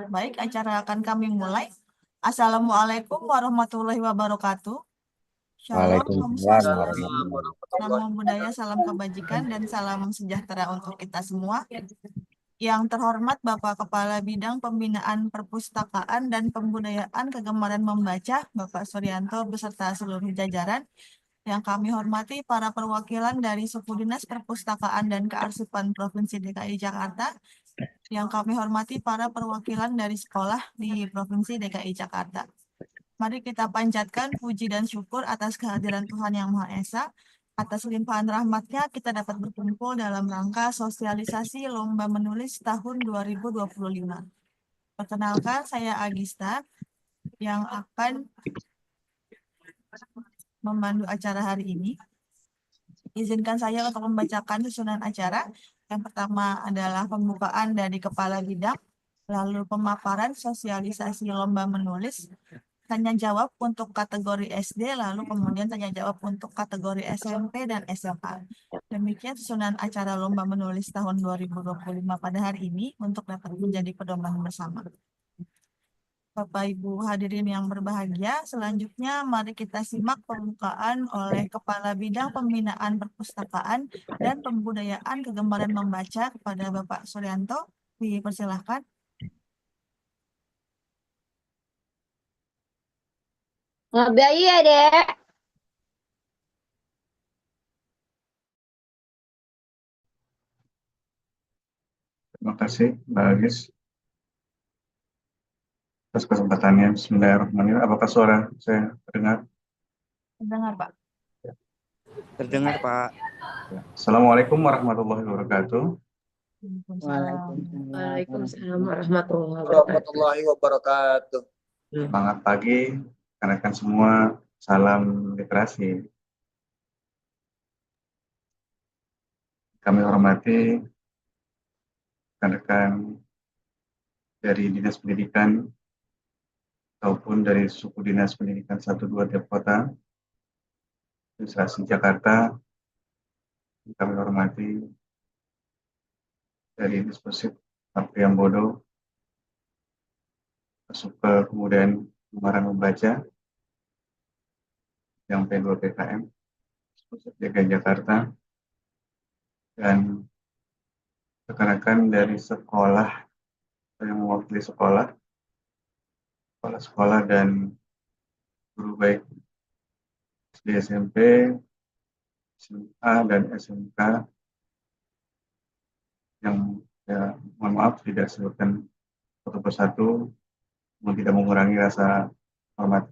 Baik, acara akan kami mulai. Assalamualaikum warahmatullahi wabarakatuh. Shalom, Om Waalaikumsalam Swastiastu, warahmatullahi Namo Buddhaya, salam kebajikan, dan salam sejahtera untuk kita semua. Yang terhormat Bapak Kepala Bidang Pembinaan Perpustakaan dan Pembudayaan Kegemaran Membaca, Bapak Suryanto beserta seluruh jajaran. Yang kami hormati para perwakilan dari Suku Dinas Perpustakaan dan Kearsipan Provinsi DKI Jakarta. Yang kami hormati para perwakilan dari sekolah di Provinsi DKI Jakarta. Mari kita panjatkan puji dan syukur atas kehadiran Tuhan Yang Maha Esa. Atas limpahan rahmatnya kita dapat berkumpul dalam rangka sosialisasi Lomba Menulis tahun 2025. Perkenalkan, saya Agista yang akan memandu acara hari ini. Izinkan saya untuk membacakan susunan acara. Yang pertama adalah pembukaan dari Kepala Bidang, lalu pemaparan sosialisasi Lomba Menulis, tanya jawab untuk kategori SD, lalu kemudian tanya jawab untuk kategori SMP dan SMA. Demikian susunan acara Lomba Menulis tahun 2025 pada hari ini untuk dapat menjadi pedoman bersama. Bapak Ibu hadirin yang berbahagia, selanjutnya mari kita simak pembukaan oleh Kepala Bidang Pembinaan Perpustakaan dan Pembudayaan Kegemaran Membaca kepada Bapak Suryanto. Dipersilahkan. Ngabai ya, Dek. Terima kasih, Mbak Agis, atas kesempatannya. Bismillahirrahmanirrahim. Apakah suara saya terdengar? Dengar, Pak. Terdengar, Pak. Assalamualaikum warahmatullahi wabarakatuh. Waalaikumsalam warahmatullahi wabarakatuh. Semangat pagi, rekan-rekan semua. Salam literasi. Kami hormati rekan-rekan dari Dinas Pendidikan ataupun dari Suku Dinas Pendidikan 1-2 tiap kota, Administrasi Jakarta. Kami hormati dari Disposif Apriyambodo, masuk ke kemudian Kegemaran Membaca, yang P2 PKM, Disposif DKI Jakarta, dan rekan-rekan dari sekolah yang mewakili sekolah dan guru baik SD, SMP, SMA, dan SMK yang mohon maaf tidak sebutkan satu persatu, namun tidak mengurangi rasa hormat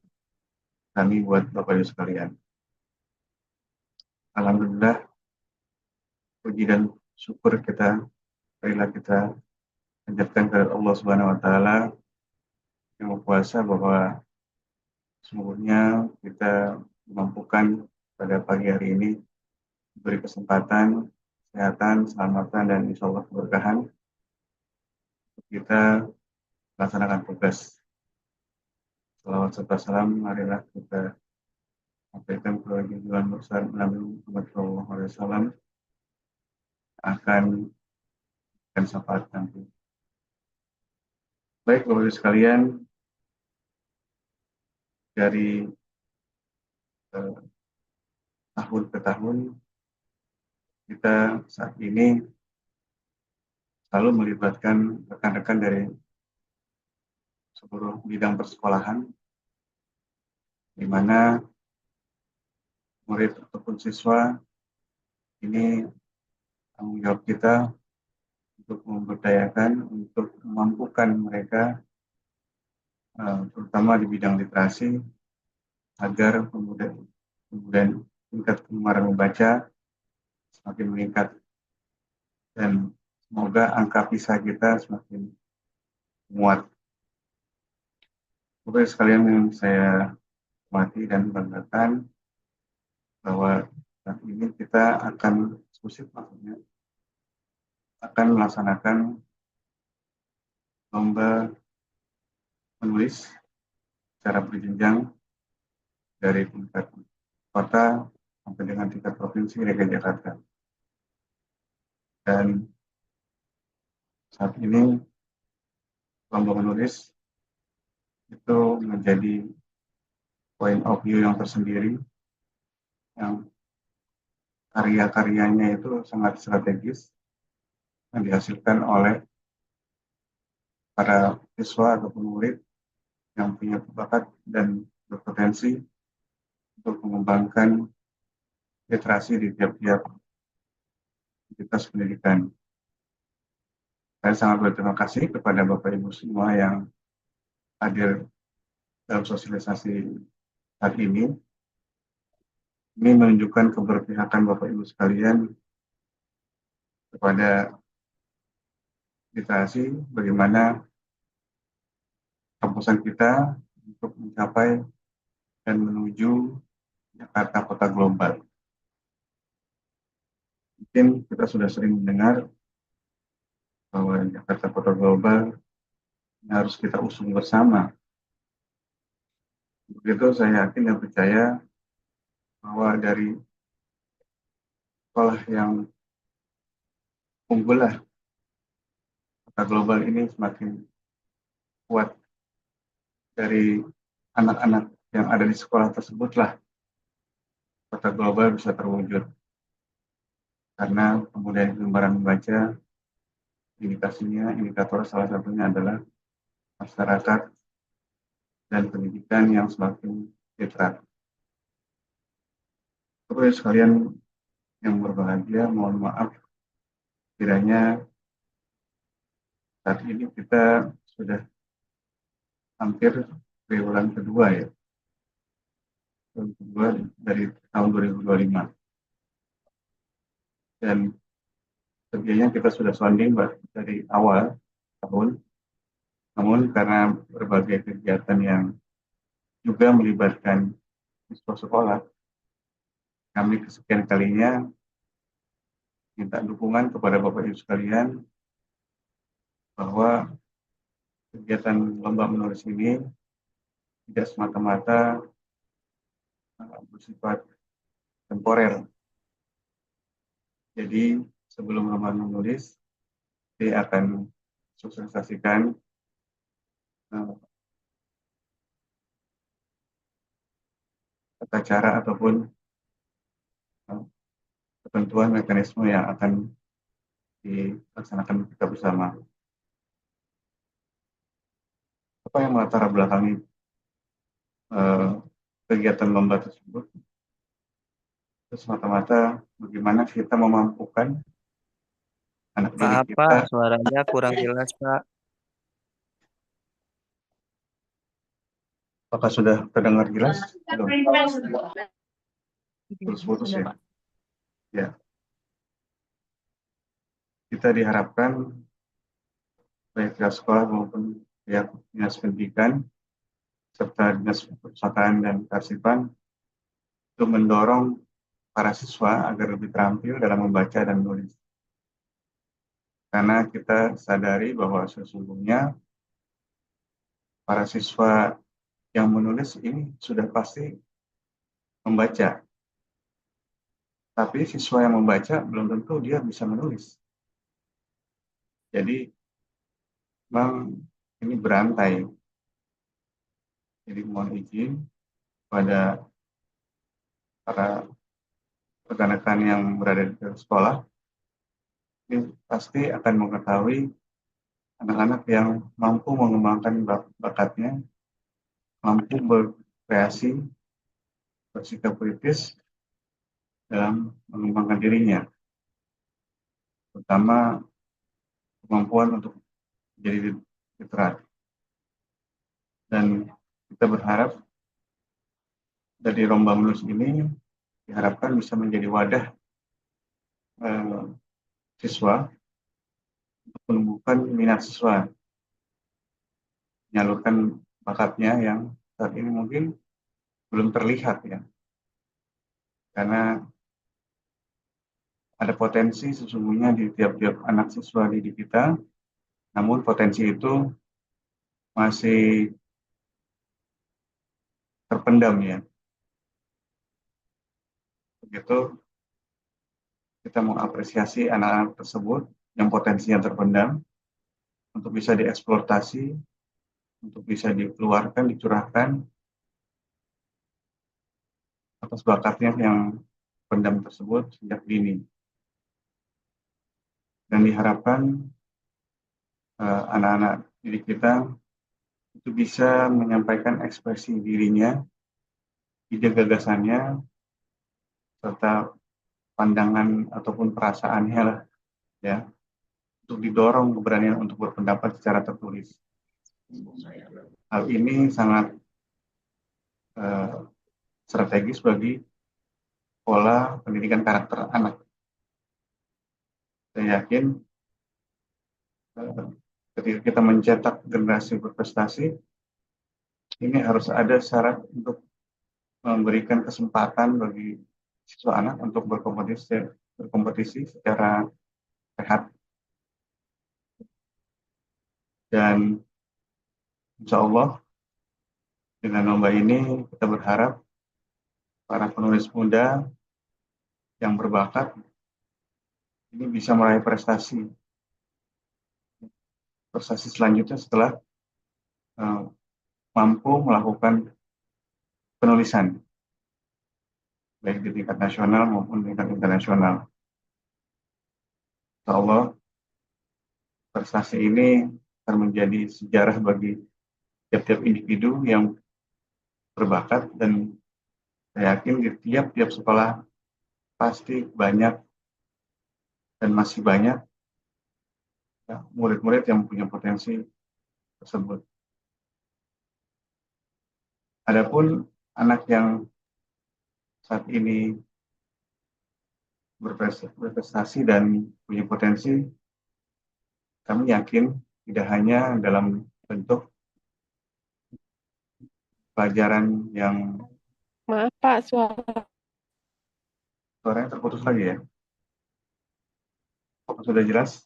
kami buat Bapak Ibu sekalian. Alhamdulillah, puji dan syukur marilah kita panjatkan kepada Allah Subhanahu Wa Taala yang berkuasa bahwa sesungguhnya kita dimampukan pada pagi hari ini diberi kesempatan, kesehatan, keselamatan, dan insya Allah keberkahan untuk kita melaksanakan tugas. Salawat serta salam, marilah kita sampaikan kepada junjungan besar Nabi Muhammad SAW akan syafaat nanti. Baik, Bapak Ibu sekalian, dari tahun ke tahun kita saat ini selalu melibatkan rekan-rekan dari seluruh bidang persekolahan, di mana murid ataupun siswa ini tanggung jawab kita untuk memberdayakan, untuk memampukan mereka, terutama di bidang literasi, agar kemudian tingkat kegemaran membaca semakin meningkat dan semoga angka PISA kita semakin menguat. Bapak sekalian yang saya hormati dan banggakan, bahwa saat ini kita akan akan melaksanakan lomba menulis secara berjenjang dari tingkat kota sampai dengan tingkat provinsi DKI Jakarta. Dan saat ini lomba menulis itu menjadi point of view yang tersendiri, yang karya-karyanya itu sangat strategis, yang dihasilkan oleh para siswa ataupun murid yang punya bakat dan berpotensi untuk mengembangkan literasi di tiap-tiap entitas pendidikan. Saya sangat berterima kasih kepada Bapak Ibu semua yang hadir dalam sosialisasi saat ini. Ini menunjukkan keberpihakan Bapak Ibu sekalian kepada literasi, bagaimana kampusan kita untuk mencapai dan menuju Jakarta Kota Global. Mungkin kita sudah sering mendengar bahwa Jakarta Kota Global harus kita usung bersama. Begitu saya yakin dan percaya bahwa dari sekolah yang unggul lah, Kota Global ini semakin kuat. Dari anak-anak yang ada di sekolah tersebutlah Kota Global bisa terwujud. Karena kemudian kegembaran membaca, indikator salah satunya adalah masyarakat dan pendidikan yang semakin literat. Terus sekalian yang berbahagia, mohon maaf kiranya saat ini kita sudah hampir triwulan kedua ya, triwulan kedua dari tahun 2025. Dan sebenarnya kita sudah sounding dari awal tahun, namun karena berbagai kegiatan yang juga melibatkan siswa sekolah, kami kesekian kalinya minta dukungan kepada Bapak Ibu sekalian bahwa kegiatan lomba menulis ini tidak semata-mata bersifat temporer. Jadi sebelum lomba menulis, dia akan sosialisasikan tata cara ataupun ketentuan mekanisme yang akan dilaksanakan kita bersama. Apa yang melatar belakangi kegiatan lomba tersebut? Itu semata-mata bagaimana kita memampukan anak didik Maaf kita. Pak, suaranya kurang jelas Pak. Apakah sudah terdengar jelas? Belum. Putus-putus ya. Ya. Kita diharapkan baik pihak sekolah maupun pihak dinas pendidikan serta dinas perpustakaan dan kearsipan untuk mendorong para siswa agar lebih terampil dalam membaca dan menulis. Karena kita sadari bahwa sesungguhnya para siswa yang menulis ini sudah pasti membaca. Tapi siswa yang membaca belum tentu dia bisa menulis. Jadi memang ini berantai. Jadi mohon izin pada para rekan-rekan yang berada di sekolah, ini pasti akan mengetahui anak-anak yang mampu mengembangkan bakatnya, mampu berkreasi, bersikap kritis dalam mengembangkan dirinya, terutama kemampuan untuk menjadi literat. Dan kita berharap dari lomba menulis ini diharapkan bisa menjadi wadah siswa untuk menumbuhkan minat siswa, menyalurkan bakatnya yang saat ini mungkin belum terlihat ya, karena ada potensi sesungguhnya di tiap-tiap anak siswa didik kita, namun potensi itu masih terpendam ya. Begitu kita mengapresiasi anak-anak tersebut yang potensinya terpendam, untuk bisa dieksploitasi, untuk bisa dikeluarkan, dicurahkan atas bakatnya yang pendam tersebut sejak dini. Dan diharapkan anak-anak didik kita itu bisa menyampaikan ekspresi dirinya, ide gagasannya, serta pandangan ataupun perasaannya lah, ya, untuk didorong keberanian untuk berpendapat secara tertulis. Hal ini sangat strategis bagi pola pendidikan karakter anak. Saya yakin ketika kita mencetak generasi berprestasi, ini harus ada syarat untuk memberikan kesempatan bagi siswa anak untuk berkompetisi secara sehat. Dan insya Allah dengan lomba ini kita berharap para penulis muda yang berbakat ini bisa meraih prestasi selanjutnya setelah mampu melakukan penulisan baik di tingkat nasional maupun tingkat internasional. Insya Allah prestasi ini akan menjadi sejarah bagi tiap-tiap individu yang berbakat, dan saya yakin di tiap-tiap sekolah pasti banyak dan masih banyak ya, murid-murid yang punya potensi tersebut. Adapun anak yang saat ini berprestasi dan punya potensi, kami yakin tidak hanya dalam bentuk pelajaran yang Maaf Pak, suaranya terputus lagi ya. Sudah jelas?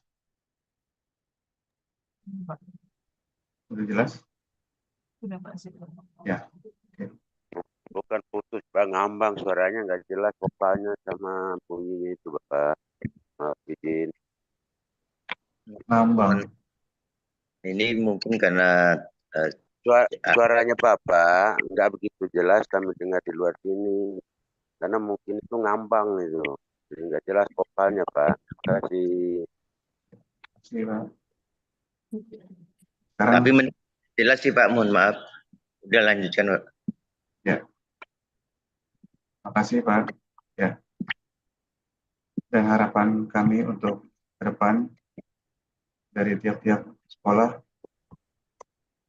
Sudah jelas? Sudah Pak. Ya. Bukan putus, Bang, ngambang suaranya nggak jelas, vokalnya sama bunyinya itu, Bapak. Maaf, izin. Nambang. Ini mungkin karena Suaranya Bapak nggak begitu jelas kami dengar di luar sini. Karena mungkin itu ngambang itu. Jadi nggak jelas vokalnya, Pak. Terima kasih. Sekarang, tapi jelas sih Pak, mohon maaf. Udah lanjutkan Pak. Ya. Makasih Pak. Ya. Dan harapan kami untuk ke depan dari tiap-tiap sekolah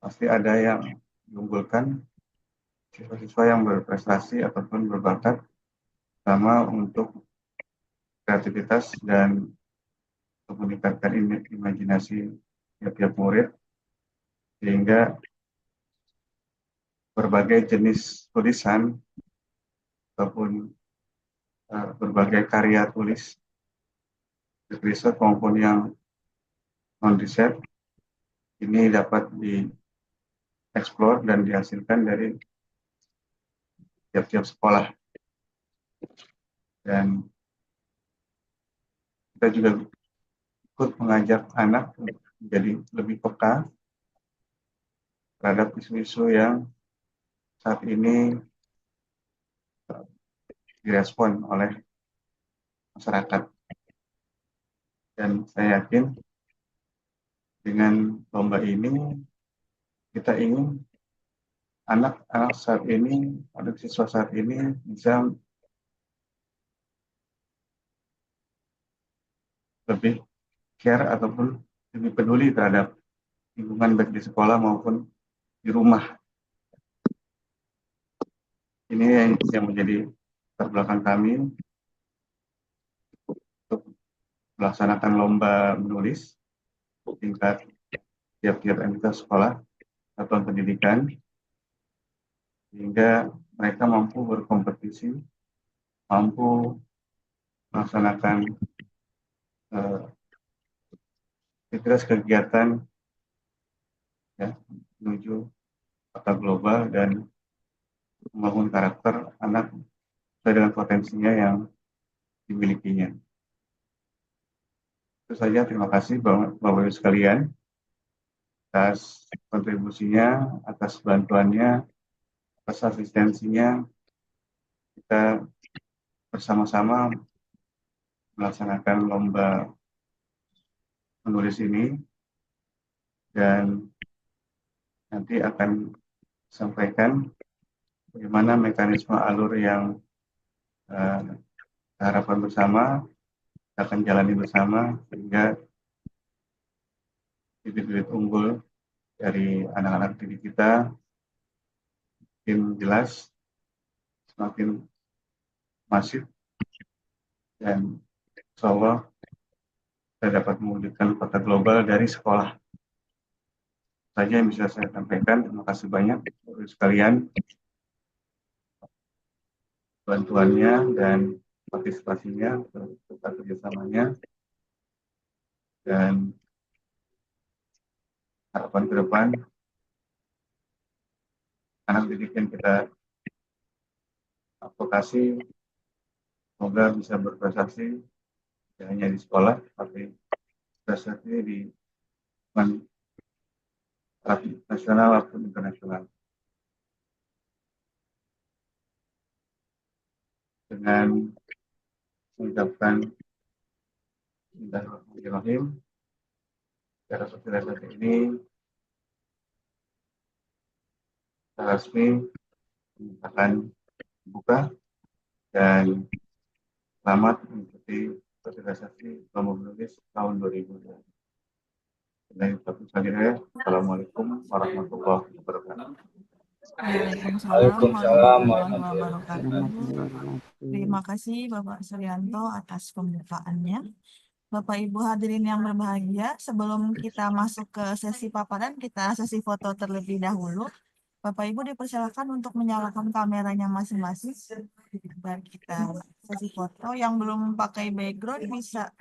pasti ada yang diunggulkan, siswa-siswa yang berprestasi ataupun berbakat, sama untuk kreativitas dan untuk meningkatkan imajinasi tiap-tiap murid, sehingga berbagai jenis tulisan ataupun berbagai karya tulis riset maupun yang non-riset ini dapat dieksplor dan dihasilkan dari tiap-tiap sekolah. Dan kita juga ikut mengajak anak untuk menjadi lebih peka terhadap isu-isu yang saat ini direspon oleh masyarakat. Dan saya yakin dengan lomba ini kita ingin anak-anak saat ini, anak siswa saat ini bisa lebih care ataupun lebih peduli terhadap lingkungan baik di sekolah maupun di rumah. Ini yang menjadi latar belakang kami untuk melaksanakan lomba menulis tingkat tiap-tiap entitas sekolah satuan pendidikan, sehingga mereka mampu berkompetisi, mampu melaksanakan aktivitas kegiatan ya, menuju kota global dan membangun karakter anak sesuai dengan potensinya yang dimilikinya. Itu saja, terima kasih Bapak Ibu sekalian. atas kontribusinya, atas bantuannya, atas asistensinya. Kita bersama-sama melaksanakan lomba menulis ini dan nanti akan sampaikan bagaimana mekanisme alur yang harapan bersama kita akan jalani bersama sehingga bibit-bibit unggul dari anak-anak didik kita semakin jelas, semakin masif, dan insya Allah kita dapat mewujudkan kota global dari sekolah. Saja yang bisa saya sampaikan. Terima kasih banyak untuk sekalian bantuannya dan partisipasinya serta kerjasamanya, dan harapan ke depan anak didik yang kita advokasi semoga bisa berprestasi tidak hanya di sekolah tapi prestasi di nasional maupun internasional. Dengan mengucapkan Bismillahirrahmanirrahim, secara sosialisasi ini secara resmi akan dibuka dan selamat mengikuti sosialisasi lomba menulis tahun 2020. Assalamualaikum warahmatullahi wabarakatuh. Waalaikumsalam warahmatullahi wabarakatuh. Terima kasih Bapak Suryanto atas pembukaannya. Bapak Ibu hadirin yang berbahagia, sebelum kita masuk ke sesi paparan, kita sesi foto terlebih dahulu. Bapak Ibu dipersilakan untuk menyalakan kameranya masing-masing. Dan kita sesi foto. Yang belum pakai background bisa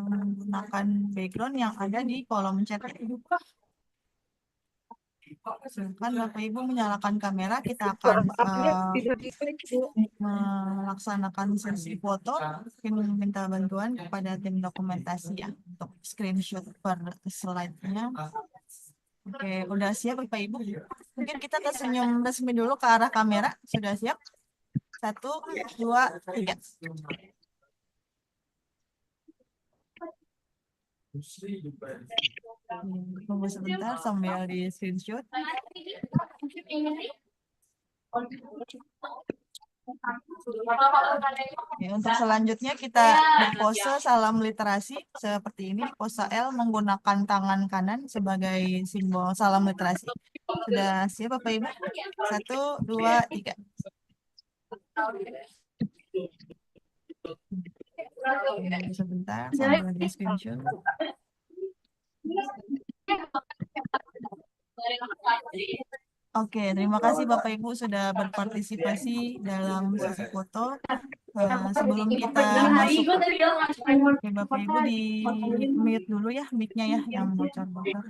menggunakan background yang ada di kolom chat. Silakan Bapak Ibu menyalakan kamera, kita akan melaksanakan sesi foto. Mungkin minta bantuan kepada tim dokumentasi ya untuk screenshot per slide-nya. Oke, udah siap Bapak Ibu? Mungkin kita tersenyum resmi dulu ke arah kamera. Sudah siap? 1, 2, 3. Tunggu sebentar sambil di screenshot. Oke, untuk selanjutnya kita berpose salam literasi seperti ini. Pose L menggunakan tangan kanan sebagai simbol salam literasi. Sudah siap Bapak Ibu? 1, 2, 3. Oke, sebentar sambil di screenshot. Oke, terima kasih Bapak Ibu sudah berpartisipasi dalam sesi foto. Sebelum kita masuk, oke, Bapak Ibu di mute dulu ya mic-nya ya yang bocor-bocor.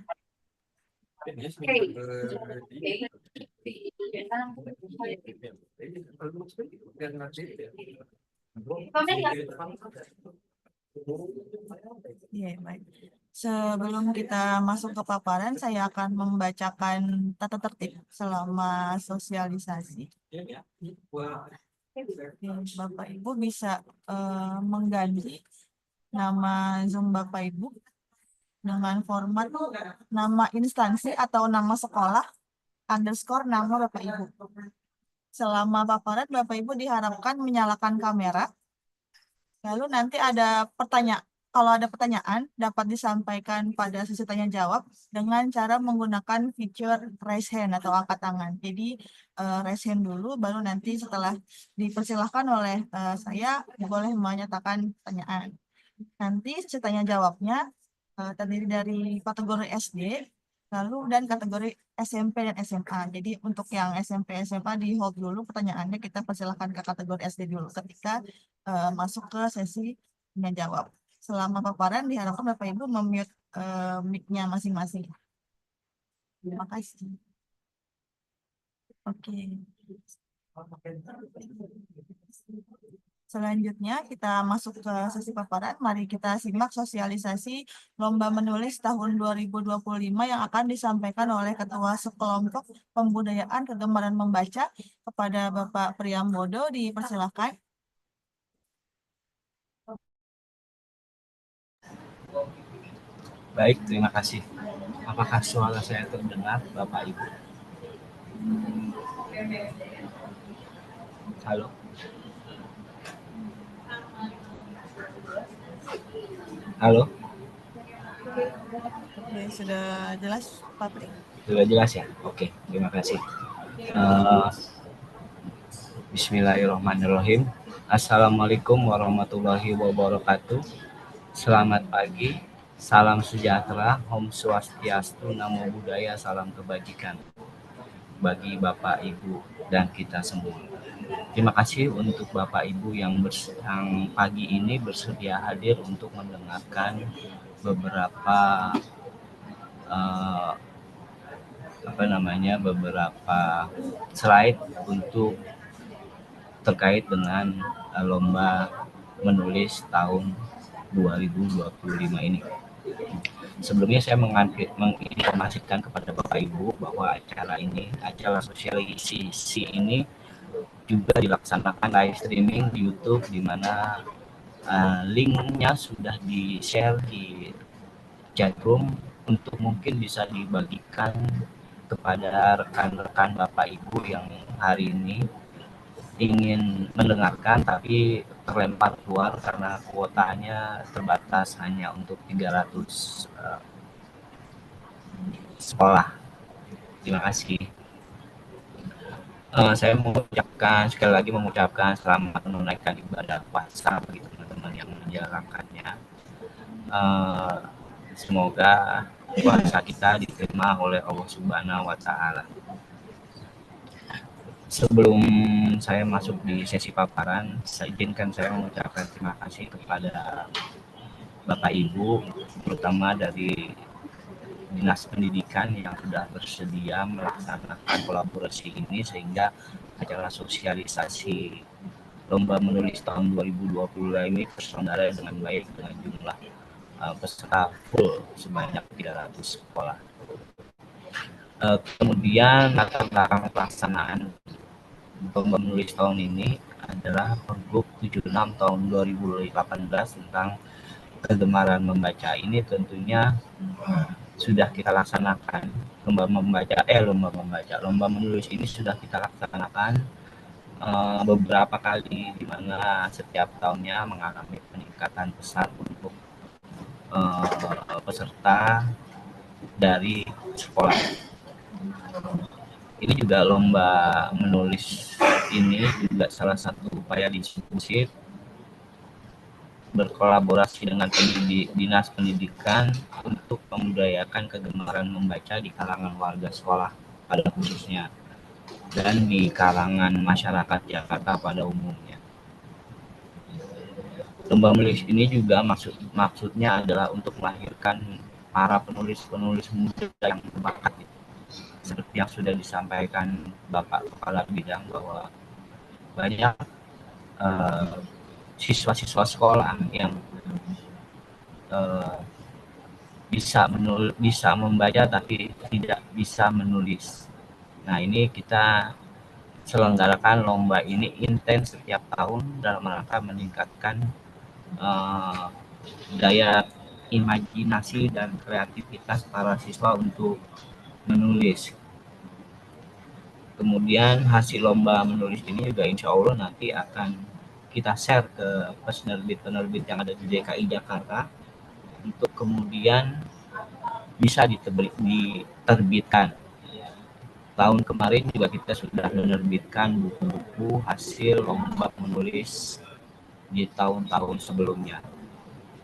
Iya, baik. Sebelum kita masuk ke paparan, saya akan membacakan tata tertib selama sosialisasi. Bapak Ibu bisa mengganti nama Zoom Bapak Ibu dengan format nama instansi atau nama sekolah _ nama Bapak Ibu. Selama paparan, Bapak Ibu diharapkan menyalakan kamera. Lalu nanti ada pertanyaan. Kalau ada pertanyaan, dapat disampaikan pada sesi tanya jawab dengan cara menggunakan fitur raise hand atau angkat tangan. Jadi raise hand dulu, baru nanti setelah dipersilahkan oleh saya, boleh menyatakan pertanyaan. Nanti sesi tanya jawabnya terdiri dari kategori SD, lalu dan kategori SMP dan SMA. Jadi untuk yang SMP SMA di hold dulu pertanyaannya, kita persilahkan ke kategori SD dulu ketika masuk ke sesi tanya jawab. Selama paparan diharapkan Bapak Ibu memute mic-nya masing-masing. Terima kasih. Oke. Selanjutnya kita masuk ke sesi paparan. Mari kita simak sosialisasi lomba menulis tahun 2025 yang akan disampaikan oleh Ketua Sekelompok Pembudayaan Kegemaran Membaca kepada Bapak Priyambodo. Dipersilakan. Baik, terima kasih. Apakah suara saya terdengar, Bapak Ibu? Halo? Halo? Oke, sudah jelas, Pak Pri? Sudah jelas ya? Oke, terima kasih. Bismillahirrahmanirrahim. Assalamualaikum warahmatullahi wabarakatuh. Selamat pagi, salam sejahtera, Om Swastiastu, Namo Buddhaya, salam kebajikan bagi Bapak Ibu dan kita semua. Terima kasih untuk Bapak Ibu yang pagi ini bersedia hadir untuk mendengarkan beberapa beberapa slide untuk terkait dengan lomba menulis tahun 2025 ini. Sebelumnya saya menginformasikan kepada Bapak Ibu bahwa acara sosialisasi ini juga dilaksanakan live streaming di YouTube, di mana linknya sudah di-share di chatroom untuk mungkin bisa dibagikan kepada rekan-rekan Bapak Ibu yang hari ini ingin mendengarkan tapi terlempar keluar karena kuotanya terbatas hanya untuk 300 sekolah. Terima kasih. Saya sekali lagi mengucapkan selamat menunaikan ibadah puasa bagi teman-teman yang menjalankannya. Semoga puasa kita diterima oleh Allah Subhanahu wa Ta'ala. Sebelum saya masuk di sesi paparan, izinkan saya mengucapkan terima kasih kepada Bapak Ibu, terutama dari Dinas Pendidikan yang sudah bersedia melaksanakan kolaborasi ini sehingga acara sosialisasi lomba menulis tahun 2020 ini terselenggara dengan baik dengan jumlah peserta full sebanyak 300 sekolah. Kemudian latar belakang pelaksanaan lomba menulis tahun ini adalah Pergub 76 tahun 2018 tentang kegemaran membaca. Ini tentunya sudah kita laksanakan. Lomba menulis ini sudah kita laksanakan beberapa kali, di mana setiap tahunnya mengalami peningkatan besar untuk peserta dari sekolah. Ini juga lomba menulis ini juga salah satu upaya diskusi berkolaborasi dengan Dinas Pendidikan untuk membudayakan kegemaran membaca di kalangan warga sekolah pada khususnya dan di kalangan masyarakat Jakarta pada umumnya. Lomba menulis ini juga maksudnya adalah untuk melahirkan para penulis-penulis muda yang berbakat. Seperti yang sudah disampaikan Bapak Kepala Bidang bahwa banyak siswa-siswa sekolah yang bisa membaca tapi tidak bisa menulis. Nah, ini kita selenggarakan lomba ini intens setiap tahun dalam rangka meningkatkan daya imajinasi dan kreativitas para siswa untuk menulis. Kemudian hasil lomba menulis ini juga insya Allah nanti akan kita share ke penerbit yang ada di DKI Jakarta untuk kemudian bisa diterbitkan. Tahun kemarin juga kita sudah menerbitkan buku-buku hasil lomba menulis di tahun-tahun sebelumnya.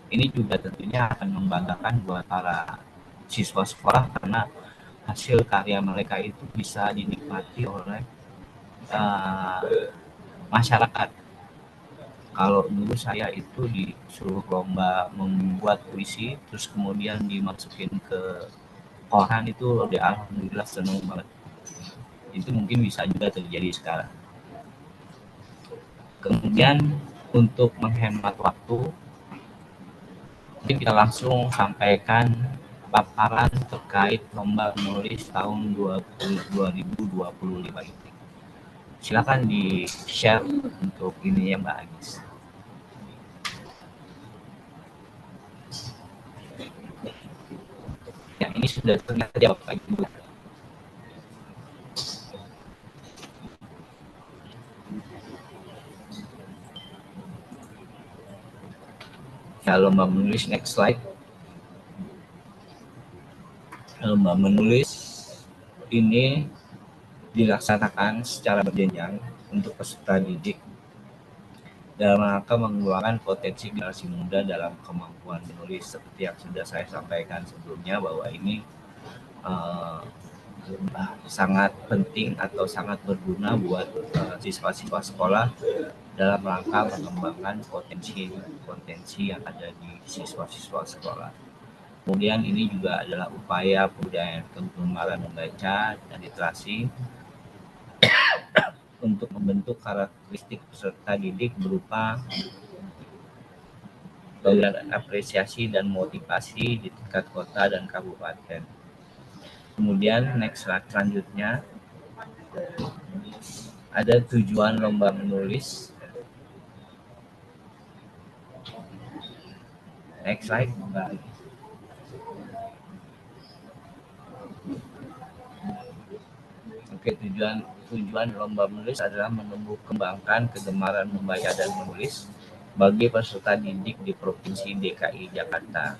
Ini juga tentunya akan membanggakan buat para siswa sekolah karena hasil karya mereka itu bisa dinikmati oleh masyarakat. Kalau dulu saya itu disuruh lomba membuat puisi, terus kemudian dimasukin ke koran, itu alhamdulillah senang banget. Itu mungkin bisa juga terjadi sekarang. Kemudian untuk menghemat waktu, mungkin kita langsung sampaikan paparan terkait lomba menulis tahun 2025 ini. Silakan di-share untuk ini ya Mbak Agis. Ya, ini sudah terlihat ya Bapak Ibu. Ya, lomba menulis, next slide. Lomba menulis ini dilaksanakan secara berjenjang untuk peserta didik dalam rangka mengeluarkan potensi generasi muda dalam kemampuan menulis, seperti yang sudah saya sampaikan sebelumnya bahwa ini sangat penting atau sangat berguna buat siswa-siswa sekolah dalam rangka mengembangkan potensi yang ada di siswa-siswa sekolah. Kemudian ini juga adalah upaya pembudayaan kegemaran membaca dan literasi untuk membentuk karakteristik peserta didik berupa bauran apresiasi dan motivasi di tingkat kota dan kabupaten. Kemudian next slide selanjutnya ada tujuan lomba menulis. Next slide. Oke, tujuan lomba menulis adalah menumbuh kembangkan kegemaran membaca dan menulis bagi peserta didik di Provinsi DKI Jakarta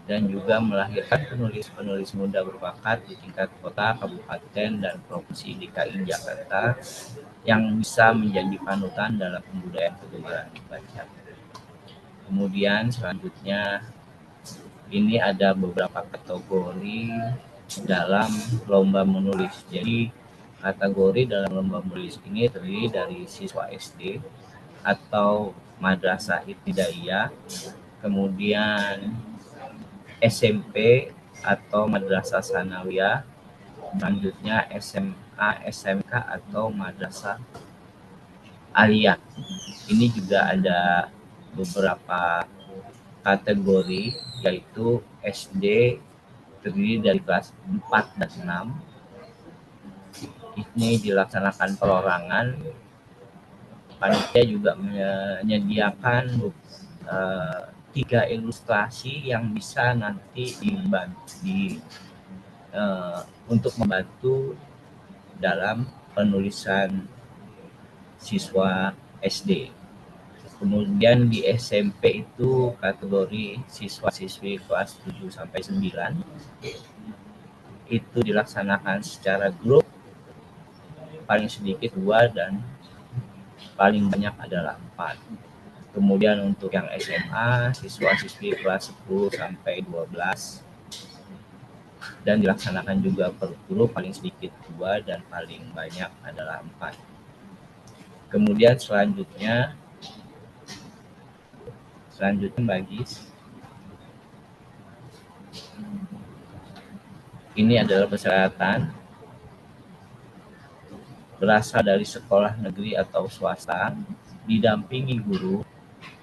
dan juga melahirkan penulis-penulis muda berbakat di tingkat kota, kabupaten, dan Provinsi DKI Jakarta yang bisa menjadi panutan dalam pembudayaan kegemaran membaca. Kemudian selanjutnya ini ada beberapa kategori dalam lomba menulis. Jadi kategori dalam lomba menulis ini terdiri dari siswa SD atau madrasah ibtidaiyah, kemudian SMP atau madrasah sanawiyah, selanjutnya SMA, SMK atau madrasah aliyah. Ini juga ada beberapa kategori, yaitu SD terdiri dari kelas 4 dan 6. Ini dilaksanakan perorangan. Panitia juga menyediakan 3 ilustrasi yang bisa nanti untuk membantu dalam penulisan siswa SD. Kemudian di SMP itu kategori siswa-siswi kelas 7 sampai 9 itu dilaksanakan secara grup, paling sedikit 2 dan paling banyak adalah 4. Kemudian untuk yang SMA, siswa-siswi kelas 10 sampai 12 dan dilaksanakan juga per grup, paling sedikit 2 dan paling banyak adalah 4. Kemudian selanjutnya bagi ini adalah persyaratan berasal dari sekolah negeri atau swasta, didampingi guru.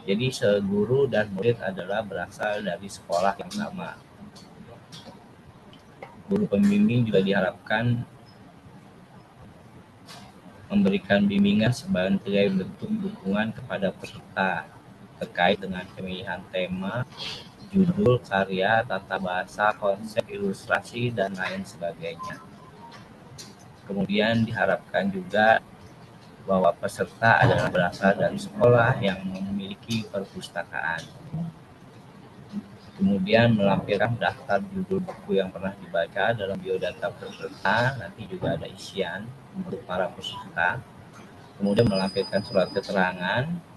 Jadi seguru dan murid adalah berasal dari sekolah yang sama. Guru pembimbing juga diharapkan memberikan bimbingan sebagai bentuk dukungan kepada peserta terkait dengan pemilihan tema, judul, karya, tata bahasa, konsep, ilustrasi, dan lain sebagainya. Kemudian diharapkan juga bahwa peserta adalah berasal dari sekolah yang memiliki perpustakaan. Kemudian melampirkan daftar judul buku yang pernah dibaca dalam biodata peserta, nanti juga ada isian untuk para peserta. Kemudian melampirkan surat keterangan.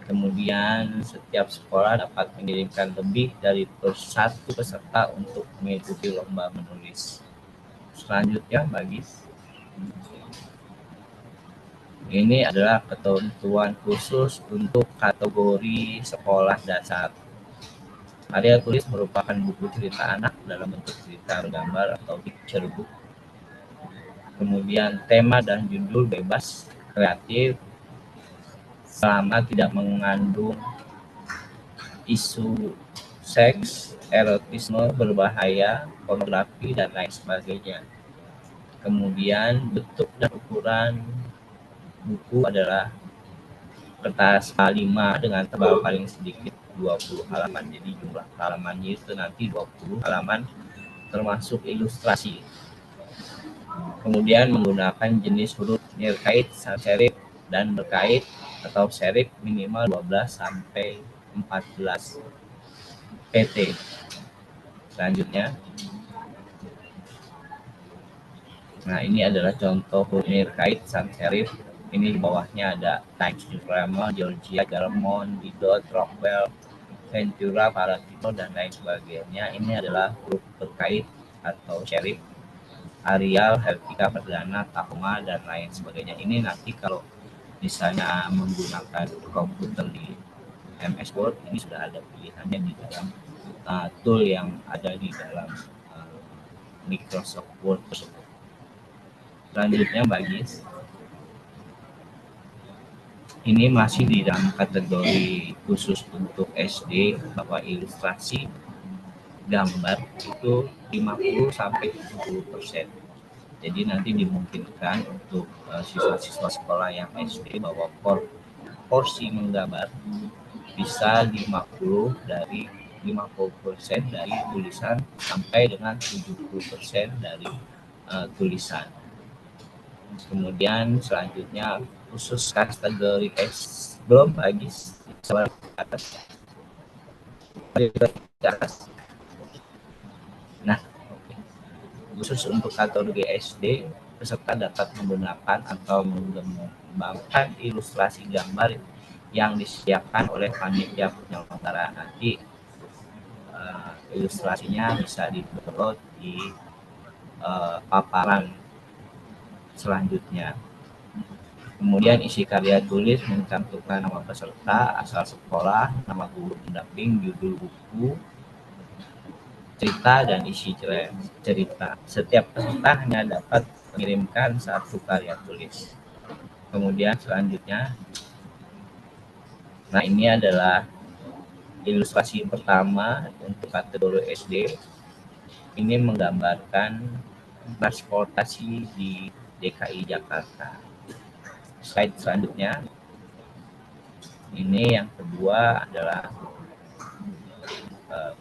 Kemudian setiap sekolah dapat mengirimkan lebih dari 1 peserta untuk mengikuti lomba menulis. Selanjutnya bagi ini adalah ketentuan khusus untuk kategori sekolah dasar. Karya tulis merupakan buku cerita anak dalam bentuk cerita bergambar atau picture book. Kemudian tema dan judul bebas kreatif. selama tidak mengandung isu seks, erotisme, berbahaya, pornografi, dan lain sebagainya. Kemudian bentuk dan ukuran buku adalah kertas A5 dengan tebal paling sedikit 20 halaman. Jadi jumlah halamannya itu nanti 20 halaman termasuk ilustrasi. Kemudian menggunakan jenis huruf nirkait, sans serif, dan berkait atau serif minimal 12 sampai 14 pt. Selanjutnya, nah ini adalah contoh huruf nirkait sans serif. Ini di bawahnya ada Times New Roman, Georgia, Garamond, Didot, Rockwell, Ventura, Palatino, dan lain sebagainya. Ini adalah huruf berkait atau serif. Arial, Helvetica, Perdana, Tahoma, dan lain sebagainya. Ini nanti kalau misalnya menggunakan komputer di MS Word, ini sudah ada pilihannya di dalam tool yang ada di dalam Microsoft Word tersebut. Selanjutnya Bagis, ini masih di dalam kategori khusus untuk SD, bahwa ilustrasi gambar itu 50 sampai 70%. Jadi nanti dimungkinkan untuk siswa-siswa sekolah yang SD bahwa porsi menggambar bisa 50% dari tulisan sampai dengan 70% dari tulisan. Kemudian selanjutnya khusus kategori S belum lagi atas. Nah, khusus untuk kategori SD, peserta dapat menggunakan atau mengembangkan ilustrasi gambar yang disediakan oleh panitia penyelenggara. Nanti ilustrasinya bisa di-download di paparan selanjutnya. Kemudian isi karya tulis mencantumkan nama peserta, asal sekolah, nama guru pendamping, judul buku, cerita, dan isi cerita. Setiap peserta hanya dapat mengirimkan satu karya tulis. Kemudian selanjutnya, nah ini adalah ilustrasi pertama untuk kategori SD. Ini menggambarkan transportasi di DKI Jakarta. Slide selanjutnya, ini yang kedua adalah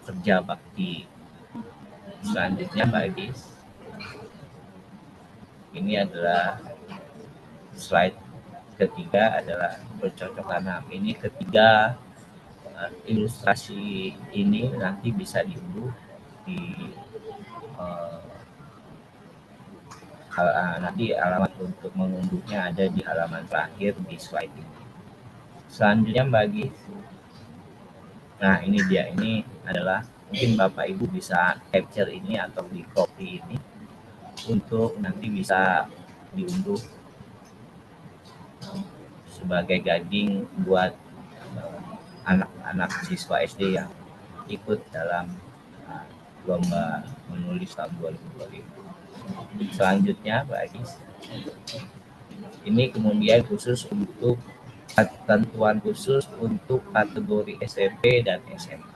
kerja bakti. Selanjutnya bagi ini adalah slide ketiga adalah bercocok tanam. Ini ketiga ilustrasi ini nanti bisa diunduh di nanti alamat untuk mengunduhnya ada di halaman terakhir di slide ini. Selanjutnya bagi, nah ini dia, ini adalah mungkin Bapak Ibu bisa capture ini atau di copy ini untuk nanti bisa diunduh sebagai guiding buat anak-anak siswa SD yang ikut dalam lomba menulis tahun 2025. Selanjutnya bagi ini kemudian khusus untuk ketentuan khusus untuk kategori SMP dan SMA.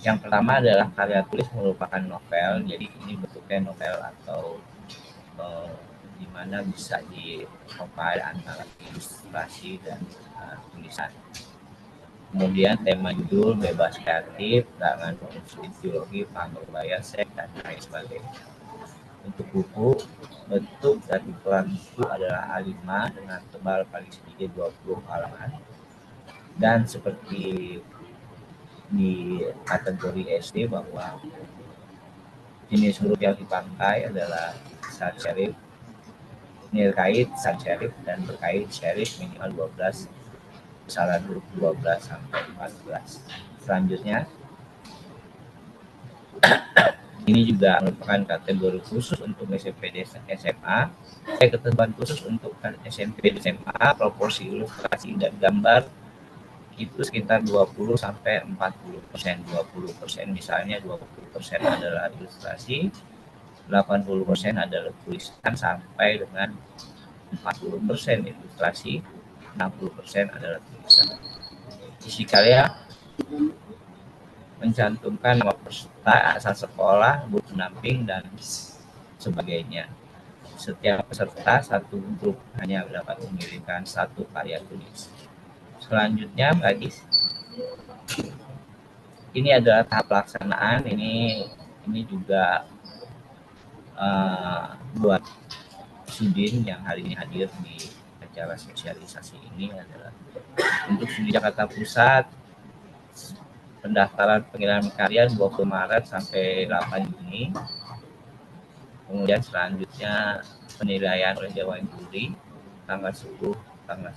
Yang pertama adalah karya tulis merupakan novel, jadi ini bentuknya novel atau di mana bisa di-compile antara ilustrasi dan tulisan. Kemudian tema judul bebas kreatif, dengan unsur ideologi, paham berbahaya, seks, dan lain sebagainya. Untuk buku, bentuk dan ukuran buku adalah A5 dengan tebal paling sedikit 20 halaman. Dan seperti di kategori SD bahwa jenis huruf yang dipakai adalah sans serif, nirkait, sans serif, dan berkait serif minimal 12, besaran huruf 12 sampai 14. Selanjutnya, ini juga merupakan kategori khusus untuk SMP dan SMA. Ketentuan khusus untuk SMP dan SMA, proporsi ilustrasi dan gambar itu sekitar 20 sampai 40%. 20% misalnya 20% adalah ilustrasi, 80% adalah tulisan, sampai dengan 40% ilustrasi, 60% adalah tulisan. Isi karya mencantumkan nama peserta, asal sekolah, guru pendamping, dan sebagainya. Setiap peserta satu grup hanya dapat mengirimkan satu karya tulis. Selanjutnya, Gadis, ini adalah tahap pelaksanaan. Ini juga buat Sudin yang hari ini hadir di acara sosialisasi ini adalah untuk Sudin Jakarta Pusat. Pendaftaran pengiriman karya 20 Maret sampai 8 Juni. Kemudian selanjutnya penilaian oleh Dewan Juri tanggal 10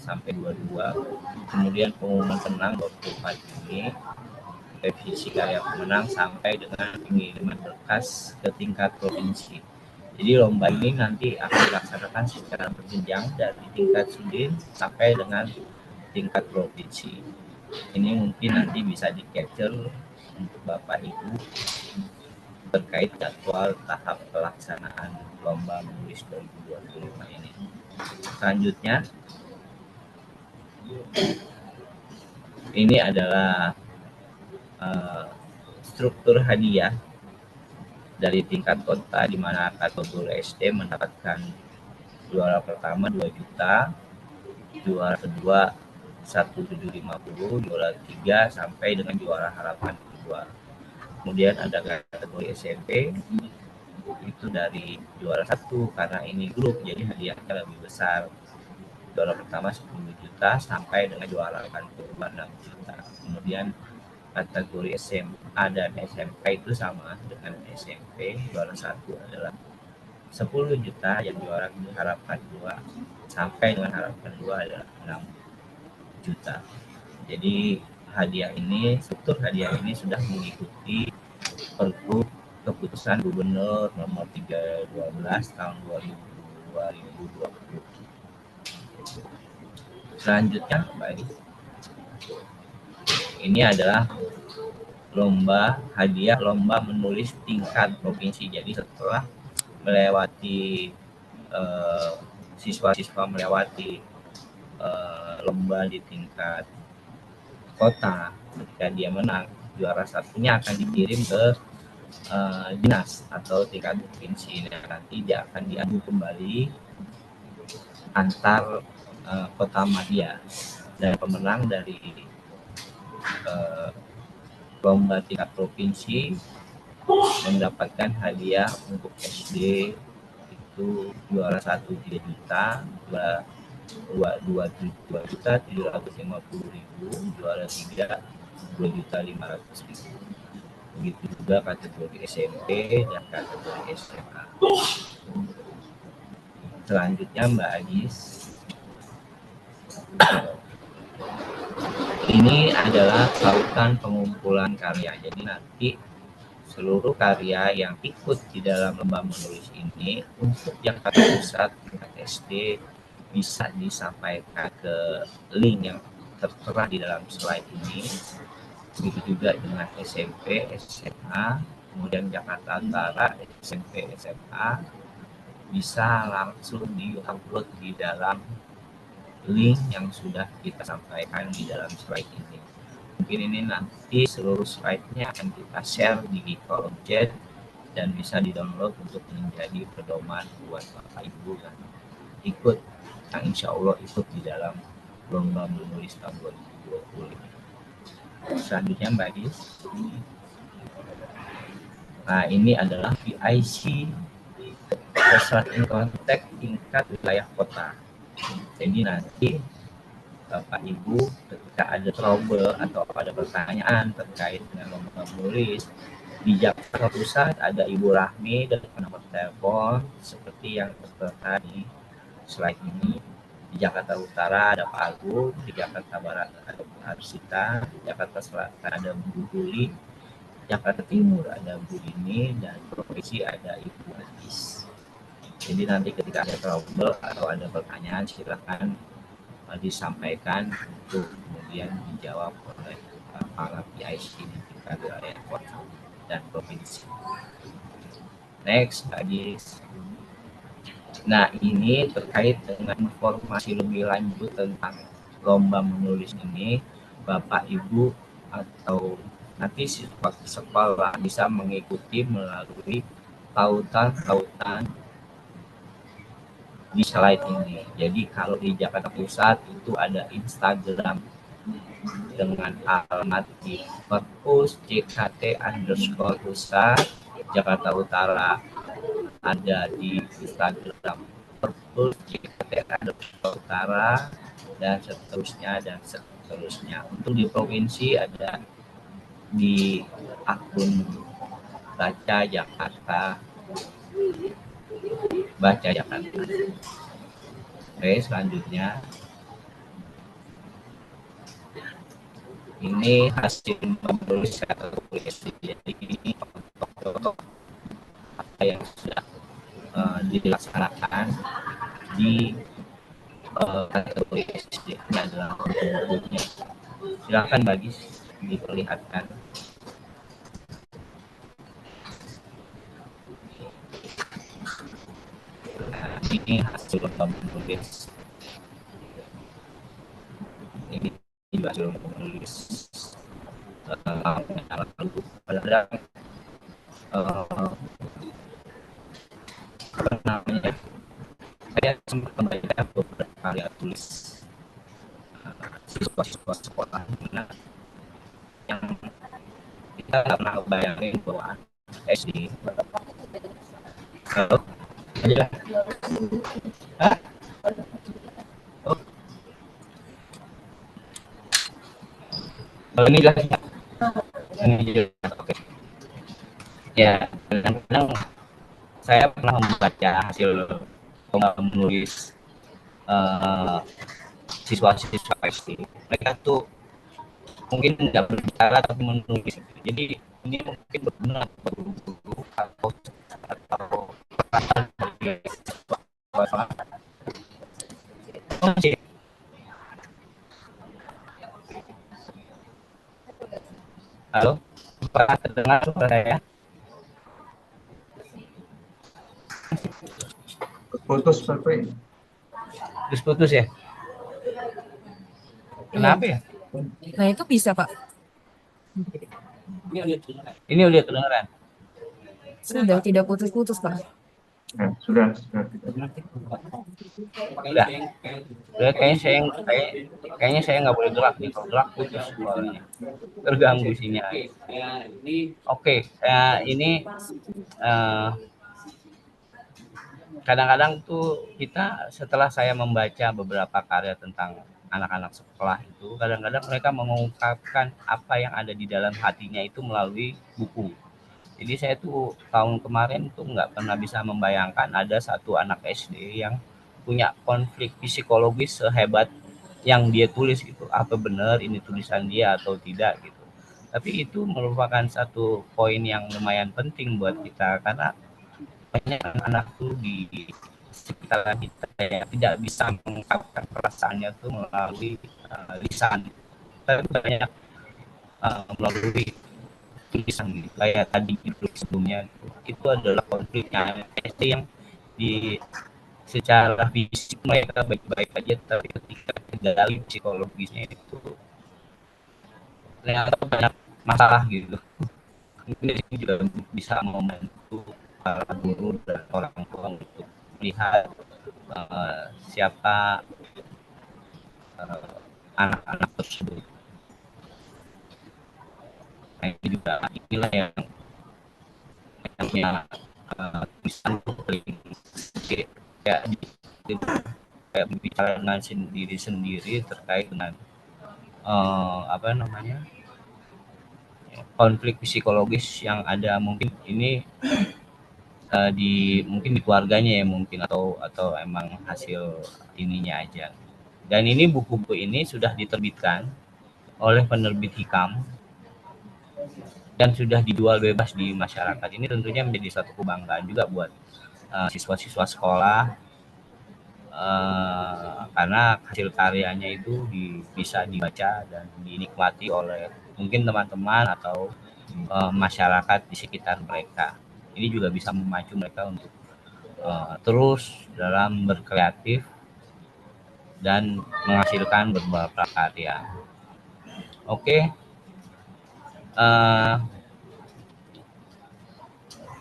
sampai 22. Kemudian pengumuman pemenang 24 Juni. Revisi karya pemenang sampai dengan pengiriman berkas ke tingkat provinsi. Jadi lomba ini nanti akan dilaksanakan secara berjenjang dari tingkat Sudin sampai dengan tingkat provinsi. Ini mungkin nanti bisa di-capture untuk Bapak Ibu terkait jadwal tahap pelaksanaan lomba menulis 2025 ini. Selanjutnya, ini adalah struktur hadiah dari tingkat kota, di mana kategori SD mendapatkan juara pertama 2 juta, juara kedua 1.750, juara 3 sampai dengan juara harapan kedua. Kemudian ada kategori SMP, itu dari juara 1 karena ini grup, jadi hadiahnya lebih besar. Juara pertama 10 juta sampai dengan juara harapan kedua 6 juta. Kemudian kategori SMA dan SMP itu sama dengan SMP, juara 1 adalah 10 juta, yang juara harapan 2 sampai dengan harapan 2 adalah 6 juta. Jadi struktur hadiah ini sudah mengikuti Pergub Keputusan Gubernur nomor 312 tahun 2020. Selanjutnya, baik. Ini adalah hadiah lomba menulis tingkat provinsi. Jadi setelah melewati siswa-siswa melewati lomba di tingkat kota, ketika dia menang, juara satunya akan dikirim ke dinas atau tingkat provinsi. Nanti dia akan diadu kembali antar kota madya, dan pemenang dari lomba tingkat provinsi mendapatkan hadiah untuk SD itu juara 1 3 juta, juara 2 juta 750.000, juara 3 2.500.000. Begitu juga kategori SMP dan kategori SMA. Selanjutnya, Mbak Agis, ini adalah lautan pengumpulan karya. Jadi nanti seluruh karya yang ikut di dalam lomba menulis ini untuk Jakarta Pusat tingkat SD bisa disampaikan ke link yang tertera di dalam slide ini. Begitu juga dengan SMP, SMA, kemudian Jakarta Utara, SMP, SMA, bisa langsung di-upload di dalam link yang sudah kita sampaikan di dalam slide ini. Mungkin ini nanti seluruh slide-nya akan kita share di kolom chat dan bisa di-download untuk menjadi pedoman buat Bapak Ibu yang ikut, yang insya Allah ikut di dalam lomba menulis tahun 2020. Selanjutnya, Mbak Dis. Nah, ini adalah PIC Perseratan Kontak tingkat wilayah kota. Jadi nanti Bapak Ibu ketika ada trouble atau ada pertanyaan terkait dengan lomba menulis di Jakarta Pusat, ada Ibu Rahmi dan nomor telepon seperti yang tertera di slide ini. Di Jakarta Utara ada Pak Agung, di Jakarta Barat ada Bu Arsita, di Jakarta Selatan ada Bu Juli, Jakarta Timur ada Bu Dini, dan provinsi ada Ibu Agis. Jadi nanti ketika ada trouble atau ada pertanyaan, silakan disampaikan untuk kemudian dijawab oleh para PIC di tingkat wilayah kota dan provinsi. Next, Agis. Nah, ini terkait dengan informasi lebih lanjut tentang lomba menulis ini Bapak Ibu atau nanti siswa sekolah bisa mengikuti melalui tautan-tautan di slide ini. Jadi kalau di Jakarta Pusat itu ada Instagram dengan alamat di perpus JKT_pusat. Jakarta Utara ada di Instagram perpus JKT_utara dan seterusnya. Untuk di provinsi ada di akun Baca Jakarta. Oke, selanjutnya ini hasil menulis saya tulis. Jadi ini contoh apa yang sudah dilaksanakan di kategori SD. Ini adalah bukunya. Silakan bagi diperlihatkan. Nah, ini hasil lomba menulis. Ini juga hasil lomba menulis. Pada apa namanya? Saya sempat membaca beberapa karya tulis siswa-siswa sekolah mana yang kita nggak pernah bayangin bahwa SD. Halo, aja. Hah? Oh. Ini jelas ya? Ini jelas, oke. Ya, kadang-kadang saya pernah membaca hasil lomba menulis siswa-siswa SD. Mereka tuh mungkin nggak berbicara tapi menulis. Jadi ini mungkin benar guru-guru atau halo, apakah terdengar suara saya? Putus, Pak. Putus ya? Kenapa ya? Nah, itu bisa, Pak. Ini udah kedengeran. Sudah tidak putus-putus, Pak. Ya, sudah. Udah kayaknya saya nggak boleh gerak nih. Kalau gerak putus suaranya, terganggu sinyal. Oke, ini kadang-kadang tuh kita setelah saya membaca beberapa karya tentang anak-anak sekolah itu, kadang-kadang mereka mengungkapkan apa yang ada di dalam hatinya itu melalui buku. Jadi saya tuh tahun kemarin tuh nggak pernah bisa membayangkan ada satu anak SD yang punya konflik psikologis sehebat yang dia tulis gitu. Apa benar ini tulisan dia atau tidak gitu. Tapi itu merupakan satu poin yang lumayan penting buat kita karena banyak anak tuh di sekitar kita yang tidak bisa mengungkapkan perasaannya tuh melalui lisan, tapi banyak melalui tulisan gitu. Kayak tadi itu sebelumnya itu adalah konfliknya SD yang di secara fisik mereka baik-baik aja, tapi ketika dari psikologisnya itu ternyata banyak masalah gitu. Mungkin ini juga bisa membantu para guru dan orang tua untuk melihat siapa anak-anak tersebut. Nah, ini juga inilah yang tulisan paling kayak berbicara dengan diri sendiri terkait dengan apa namanya konflik psikologis yang ada mungkin ini mungkin di keluarganya ya mungkin atau emang hasil ininya aja. Dan ini buku-buku ini sudah diterbitkan oleh penerbit Hikam dan sudah dijual bebas di masyarakat. Ini tentunya menjadi satu kebanggaan juga buat siswa-siswa sekolah karena hasil karyanya itu bisa dibaca dan dinikmati oleh mungkin teman-teman atau masyarakat di sekitar mereka. Ini juga bisa memacu mereka untuk terus dalam berkreatif dan menghasilkan beberapa karya. Oke,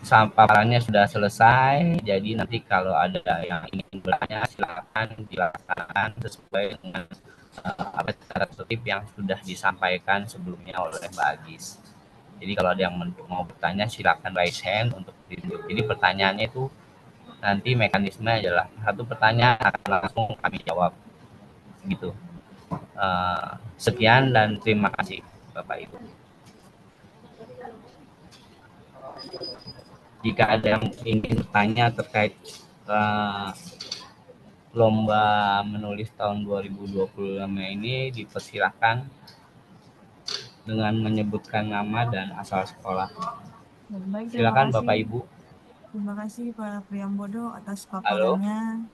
paparannya sudah selesai. Jadi nanti kalau ada yang ingin bertanya silakan dilaksanakan sesuai dengan cara tertib yang sudah disampaikan sebelumnya oleh Mbak Agis. Jadi kalau ada yang mau bertanya silakan raise hand untuk ditunjuk. Jadi pertanyaannya itu nanti mekanisme adalah satu pertanyaan akan langsung kami jawab gitu. Sekian dan terima kasih Bapak Ibu. Jika ada yang ingin bertanya terkait lomba menulis tahun 2025 ini, dipersilahkan dengan menyebutkan nama dan asal sekolah. Baik, Silakan terima Bapak kasih. Ibu. Terima kasih Pak Priambodo atas paparannya.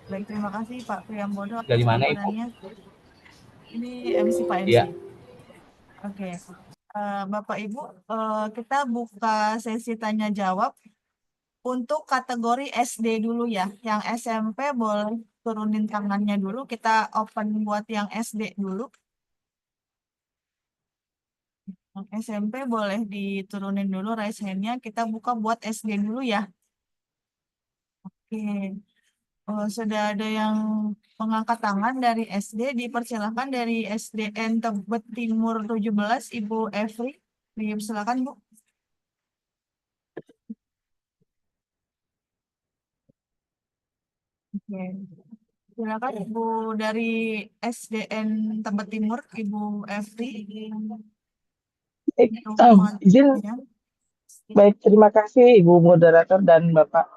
Baik, terima kasih Pak Priambodo atas Dari mana Ibu? paparannya. Ini MC Pak MC. Iya. Oke. Bapak Ibu, kita buka sesi tanya jawab untuk kategori SD dulu ya. Yang SMP boleh turunin tangannya dulu. Kita open buat yang SD dulu. Yang SMP boleh diturunin dulu raise hand-nya. Kita buka buat SD dulu ya. Oke. Sudah ada yang mengangkat tangan dari SD. Dipersilakan dari SDN Tebet Timur 17, Ibu Evri. Silakan Bu. Oke. Silakan Ibu dari SDN Tebet Timur, Ibu Evri. Izin, baik, terima kasih Ibu Moderator dan Bapak.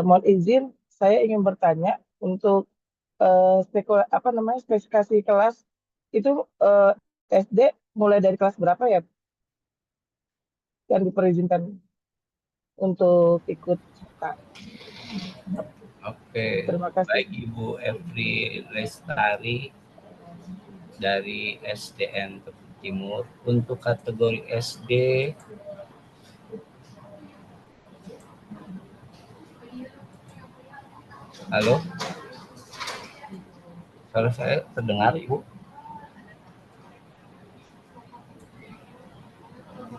Mohon izin, saya ingin bertanya untuk spesifikasi kelas itu SD mulai dari kelas berapa ya yang diperizinkan untuk ikut serta? Oke, terima kasih. Baik Ibu Evri Lestari dari SDN Tebet Timur. Untuk kategori SD halo, suara saya terdengar Ibu?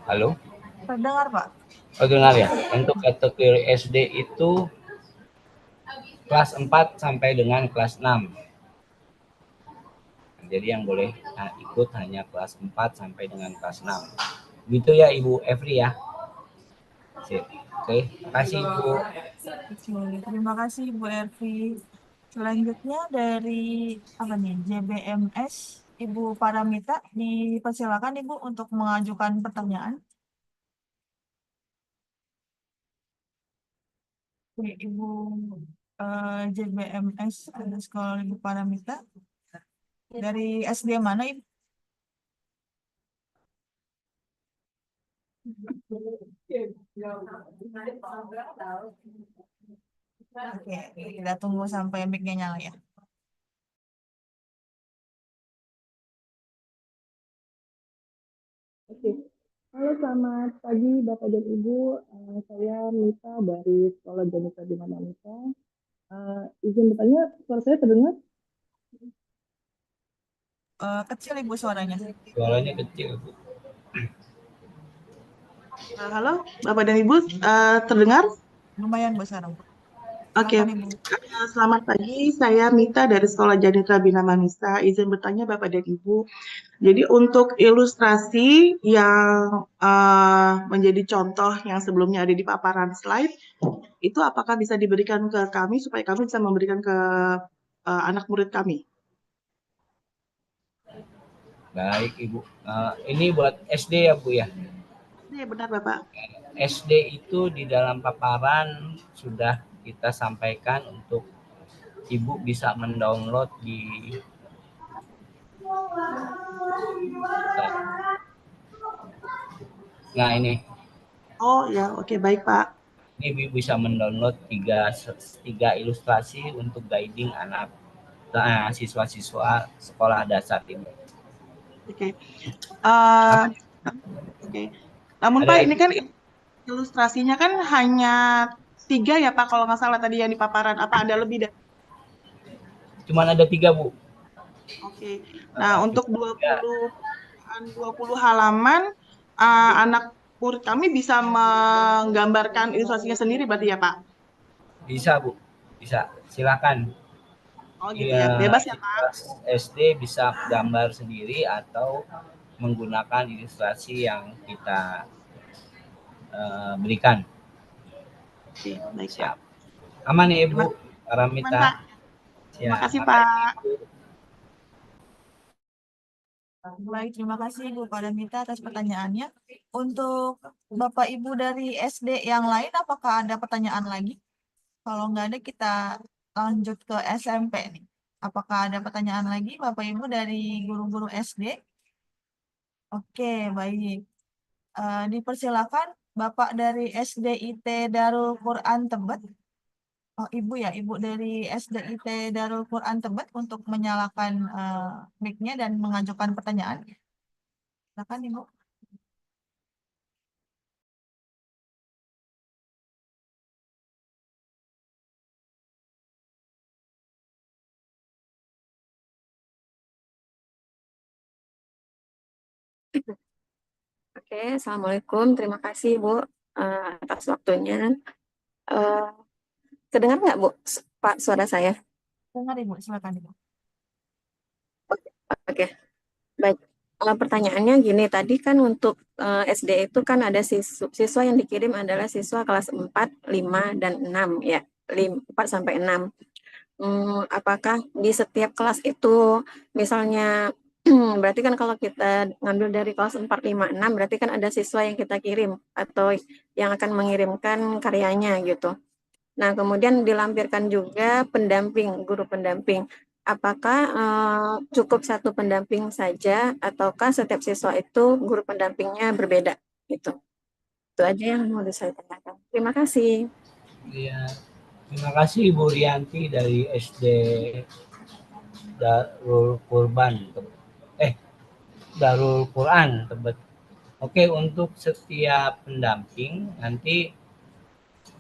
Halo? Terdengar Pak? Oh, dengar ya. Untuk kategori SD itu kelas 4 sampai dengan kelas 6. Jadi yang boleh ikut hanya kelas 4 sampai dengan kelas 6. Gitu ya Ibu Evri ya. Sip. Oke, terima kasih Ibu. Terima kasih Bu Evri. Selanjutnya dari JBMS Ibu Paramita, dipersilakan Ibu untuk mengajukan pertanyaan. Oke, Ibu JBMS ada sekolah Ibu Paramita. Dari SD mana Ibu? Oke, kita tunggu sampai mic-nya nyala ya. Oke. Halo, selamat pagi Bapak dan Ibu. Saya Mita dari Sekolah Janitra Bina Manita. Izin bertanya, suara saya terdengar? Kecil Ibu suaranya. Suaranya kecil Bu. Halo, Bapak dan Ibu, terdengar? Lumayan Bu sekarang. Oke. Selamat pagi, saya Mita dari Sekolah Janitra Bina Manisa. Izin bertanya Bapak dan Ibu. Jadi untuk ilustrasi yang menjadi contoh yang sebelumnya ada di paparan slide, itu apakah bisa diberikan ke kami supaya kami bisa memberikan ke anak murid kami? Baik Ibu. Ini buat SD ya Bu ya? Iya benar Bapak. SD itu di dalam paparan sudah kita sampaikan untuk Ibu bisa mendownload di nah ini. Oh ya, oke, baik Pak. Ini Ibu bisa mendownload tiga ilustrasi untuk guiding anak siswa-siswa sekolah dasar ini. Oke. Oke. Namun Pak, ini kan ilustrasinya kan hanya 3 ya Pak, kalau nggak salah tadi yang di paparan. Apa ada lebih dari? Cuman ada 3, Bu. Oke. Nah, untuk Ya, 20 halaman, anak murid kami bisa menggambarkan ilustrasinya sendiri berarti ya, Pak? bisa, Bu. Bisa. Silakan. Oh gitu ya, Ya, bebas ya, di Pak? kelas SD bisa gambar sendiri atau menggunakan ilustrasi yang kita berikan. Oke, baik, Pak. Siap. Aman ya, Terima Ibu kasih, Paramita? Pak. Terima Siap. kasih, Makasih, Pak. Ibu. Baik, terima kasih Bu Paramita atas pertanyaannya. Untuk Bapak Ibu dari SD yang lain, apakah ada pertanyaan lagi? Kalau nggak ada, kita lanjut ke SMP nih. Apakah ada pertanyaan lagi Bapak Ibu dari guru-guru SD? Oke, baik. Dipersilakan Bapak dari SDIT Darul Quran Tebet. Oh, Ibu ya, Ibu dari SDIT Darul Quran Tebet untuk menyalakan mic-nya dan mengajukan pertanyaan. Silakan Ibu. Oke, Assalamualaikum. Terima kasih, Bu, atas waktunya. Eh, Kedengar nggak, Bu, Pak, suara saya? Dengar Ibu, silakan Ibu. Oke, baik. Pertanyaannya gini, tadi kan untuk SD itu kan ada siswa yang dikirim adalah siswa kelas 4, 5, dan 6 ya. 4 sampai 6. Apakah di setiap kelas itu misalnya berarti kan kalau kita ngambil dari kelas 4, 5, 6 berarti kan ada siswa yang kita kirim atau yang akan mengirimkan karyanya gitu. Nah, kemudian dilampirkan juga pendamping, guru pendamping. Apakah cukup satu pendamping saja ataukah setiap siswa itu guru pendampingnya berbeda gitu. Itu aja yang mau saya tanyakan. Terima kasih. Iya. Terima kasih Ibu Rianti dari SD Darul Qurban. Darul Quran Tebet. Oke, untuk setiap pendamping nanti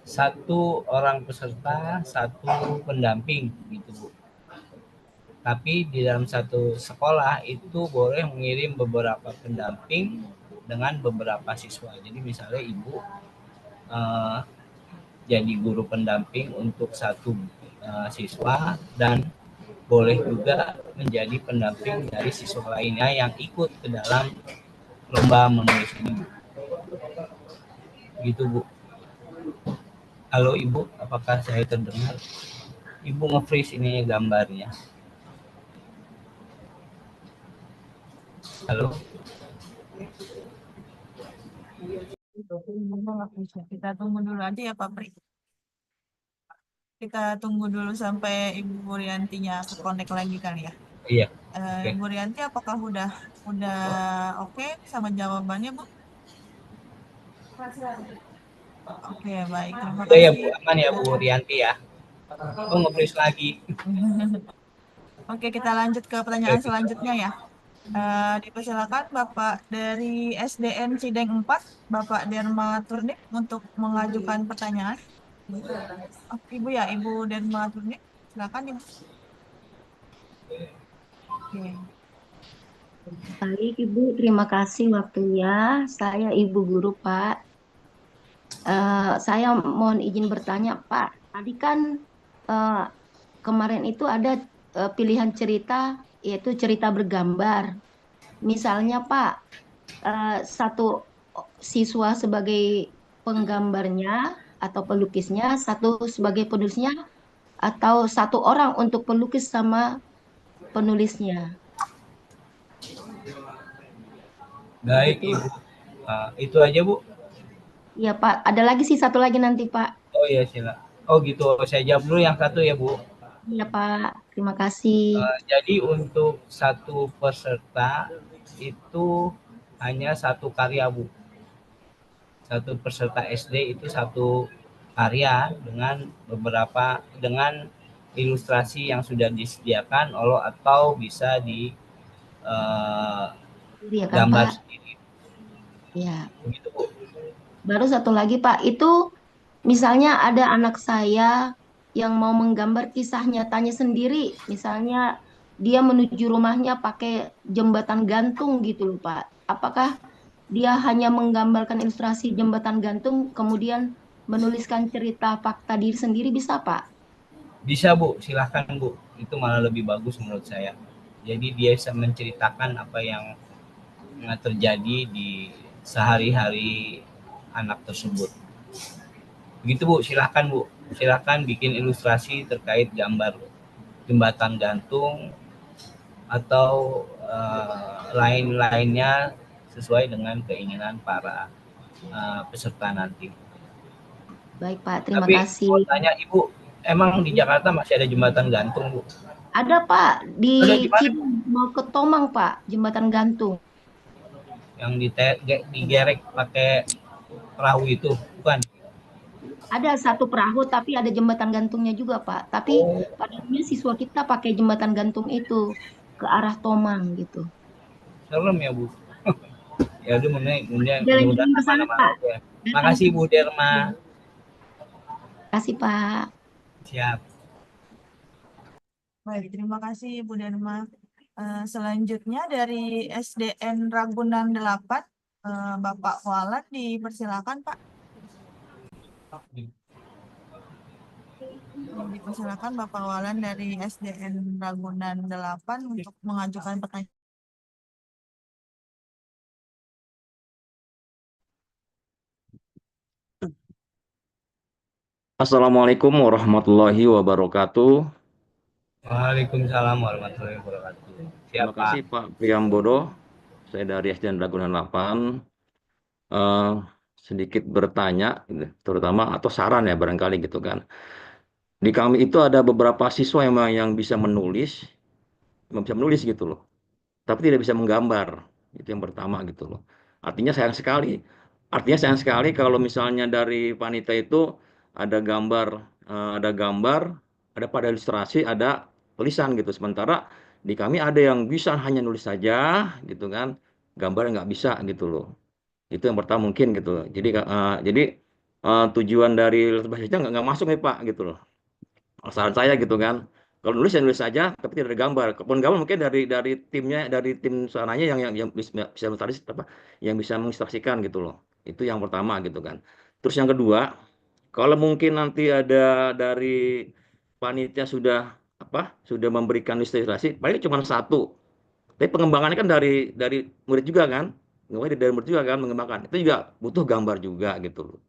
satu orang peserta, satu pendamping gitu, Bu. Tapi di dalam satu sekolah itu boleh mengirim beberapa pendamping dengan beberapa siswa. Jadi misalnya Ibu jadi guru pendamping untuk satu siswa dan boleh juga menjadi pendamping dari siswa lainnya yang ikut ke dalam lomba menulis ini. Gitu, Bu. Halo Ibu, apakah saya terdengar? Ibu nge-freeze ini gambarnya. Halo. Kita tunggu dulu aja ya Pak Pri. Kita tunggu dulu sampai Ibu Riantinya ke-connect lagi kali ya. Iya. Okay. Ibu Rianti apakah udah oke sama jawabannya, Bu? Oke, baik. Terima kasih. Ya Bu, aman ya Bu Rianti ya. Oh, nge-freeze lagi. Oke, kita lanjut ke pertanyaan selanjutnya ya. Dipersilakan Bapak dari SDN Cideng 4, Bapak Derma Turnik untuk mengajukan pertanyaan. Ibu ya, Ibu Derma Turnik, silakan Ibu. Oke. Baik Ibu, terima kasih waktunya. Saya Ibu Guru Pak. Saya mohon izin bertanya Pak. Tadi kan kemarin itu ada pilihan cerita, yaitu cerita bergambar. Misalnya Pak, satu siswa sebagai penggambarnya atau pelukisnya, satu sebagai penulisnya, atau satu orang untuk pelukis sama penulisnya. Baik Ibu. Itu aja Bu. Iya Pak, ada lagi sih satu lagi nanti Pak. Oh iya silakan. Oh gitu, saya jawab dulu yang satu ya Bu. Iya Pak, terima kasih. Jadi untuk satu peserta itu hanya satu karya Bu. Satu peserta SD itu satu karya dengan ilustrasi yang sudah disediakan atau bisa di Iya kan, gambar Pak? sendiri. Iya. Begitu Bu. Baru satu lagi Pak, itu misalnya ada anak saya yang mau menggambar kisah nyatanya sendiri, misalnya dia menuju rumahnya pakai jembatan gantung gitu loh Pak. Apakah dia hanya menggambarkan ilustrasi jembatan gantung, kemudian menuliskan cerita fakta diri sendiri, bisa Pak? Bisa Bu, silahkan Bu. Itu malah lebih bagus menurut saya. Jadi dia bisa menceritakan apa yang terjadi di sehari-hari anak tersebut. Begitu Bu, silahkan Bu. Silahkan bikin ilustrasi terkait gambar jembatan gantung atau lain-lainnya sesuai dengan keinginan para peserta nanti. Baik Pak, terima Tapi kasih. mau tanya Ibu, emang di Jakarta masih ada jembatan gantung Bu? Ada Pak, Ada di di mana? Cideng mau ke Tomang Pak, jembatan gantung. Yang digerek pakai perahu itu, bukan? Ada satu perahu tapi ada jembatan gantungnya juga Pak. Tapi pada umumnya siswa kita pakai jembatan gantung itu ke arah Tomang gitu. Serem ya Bu. Ya udah mudah-mudahan Jalan-jalan ke sana mana-mana Pak. ya. Makasih Bu Derma. Kasih Pak. Siap. Baik, terima kasih Bu Dharma. Selanjutnya dari SDN Ragunan 8, Bapak Walan dipersilakan Pak. Dipersilakan Bapak Walan dari SDN Ragunan 8 untuk mengajukan pertanyaan. Assalamualaikum warahmatullahi wabarakatuh. Waalaikumsalam warahmatullahi wabarakatuh. Terima kasih Pak Priambodo. Saya dari SDN Ragunan 8. Sedikit bertanya, terutama atau saran ya barangkali gitu kan. Di kami itu ada beberapa siswa yang bisa menulis gitu loh, tapi tidak bisa menggambar. Itu yang pertama gitu loh. Artinya sayang sekali kalau misalnya dari panitia itu ada gambar, ada pada ilustrasi, ada tulisan gitu. Sementara di kami ada yang bisa hanya nulis saja gitu kan, gambar nggak bisa gitu loh. Itu yang pertama mungkin gitu. Jadi tujuan dari bahasanya nggak masuk nih Pak gitu loh. Saran saya gitu kan. Kalau nulis ya nulis saja, tapi tidak ada gambar. Kalaupun gambar mungkin dari timnya, dari tim sananya yang bisa apa, yang bisa mengilustrasikan gitu loh. Itu yang pertama gitu kan. Terus yang kedua, kalau mungkin nanti ada dari panitia sudah memberikan ilustrasi, paling cuma satu. Tapi pengembangannya kan dari murid juga kan, dari murid juga kan mengembangkan. Itu juga butuh gambar juga gitu loh.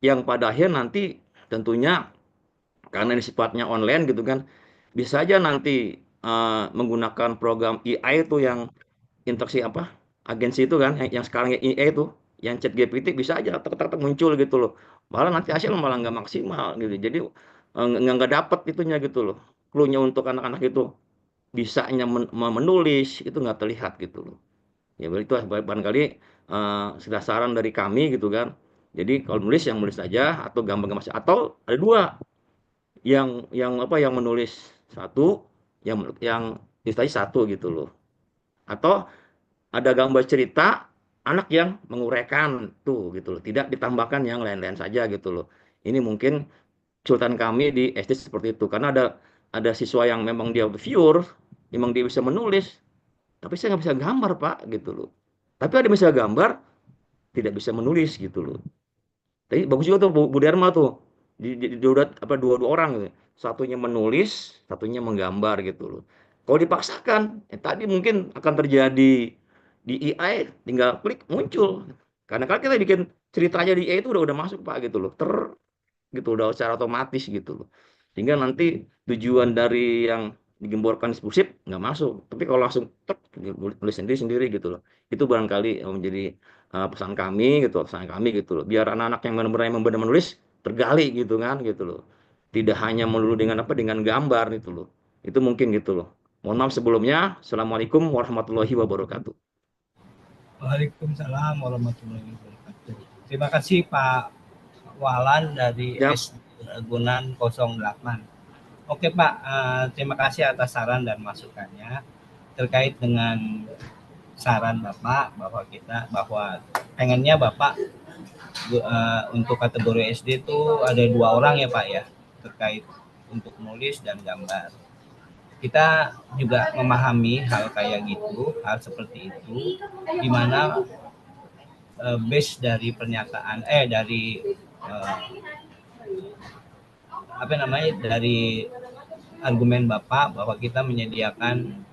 Yang pada akhir nanti tentunya karena ini sifatnya online gitu kan, bisa saja nanti menggunakan program AI itu yang interaksi agensi itu kan, yang sekarang AI itu, yang ChatGPT bisa aja tak muncul gitu loh. Malah nanti hasil malah nggak maksimal gitu. Jadi nggak dapat itunya gitu loh. Clue-nya untuk anak-anak itu bisanya menulis itu nggak terlihat gitu loh. Ya itu barangkali sudah saran dari kami gitu kan. Jadi kalau nulis yang nulis saja atau gambar-gambar atau ada dua yang menulis satu, yang ilustrasi satu gitu loh. Atau ada gambar cerita anak yang menguraikan tuh gitu loh. Tidak ditambahkan yang lain-lain saja gitu loh. Ini mungkin kesulitan kami di SD seperti itu karena ada siswa yang memang dia pure, memang dia bisa menulis, tapi saya nggak bisa gambar Pak gitu loh. Tapi ada bisa gambar, tidak bisa menulis gitu loh. Tapi bagus juga tuh Bu Dharma tuh. Dua orang gitu. Satunya menulis, satunya menggambar gitu loh. Kalau dipaksakan, tadi mungkin akan terjadi di AI, tinggal klik muncul. Karena kan kita bikin ceritanya di AI itu udah masuk Pak gitu loh. Gitu udah secara otomatis gitu loh. Sehingga nanti tujuan dari yang digemborkan eksklusif nggak masuk. Tapi kalau langsung tulis sendiri gitu loh. Itu barangkali menjadi pesan kami gitu loh. Biar anak-anak yang benar-benar menulis tergali gitu kan gitu loh. Tidak hanya melulu dengan gambar gitu loh. Itu mungkin gitu loh. Mohon maaf sebelumnya. Assalamualaikum warahmatullahi wabarakatuh. Waalaikumsalam warahmatullahi wabarakatuh. Terima kasih Pak Walan dari SDN Ragunan 08. Oke Pak, terima kasih atas saran dan masukannya terkait dengan saran Bapak bahwa pengennya Bapak untuk kategori SD itu ada 2 orang ya Pak ya. terkait untuk menulis dan gambar. Kita juga memahami hal kayak gitu, hal seperti itu, di mana base dari pernyataan dari dari argumen Bapak bahwa kita menyediakan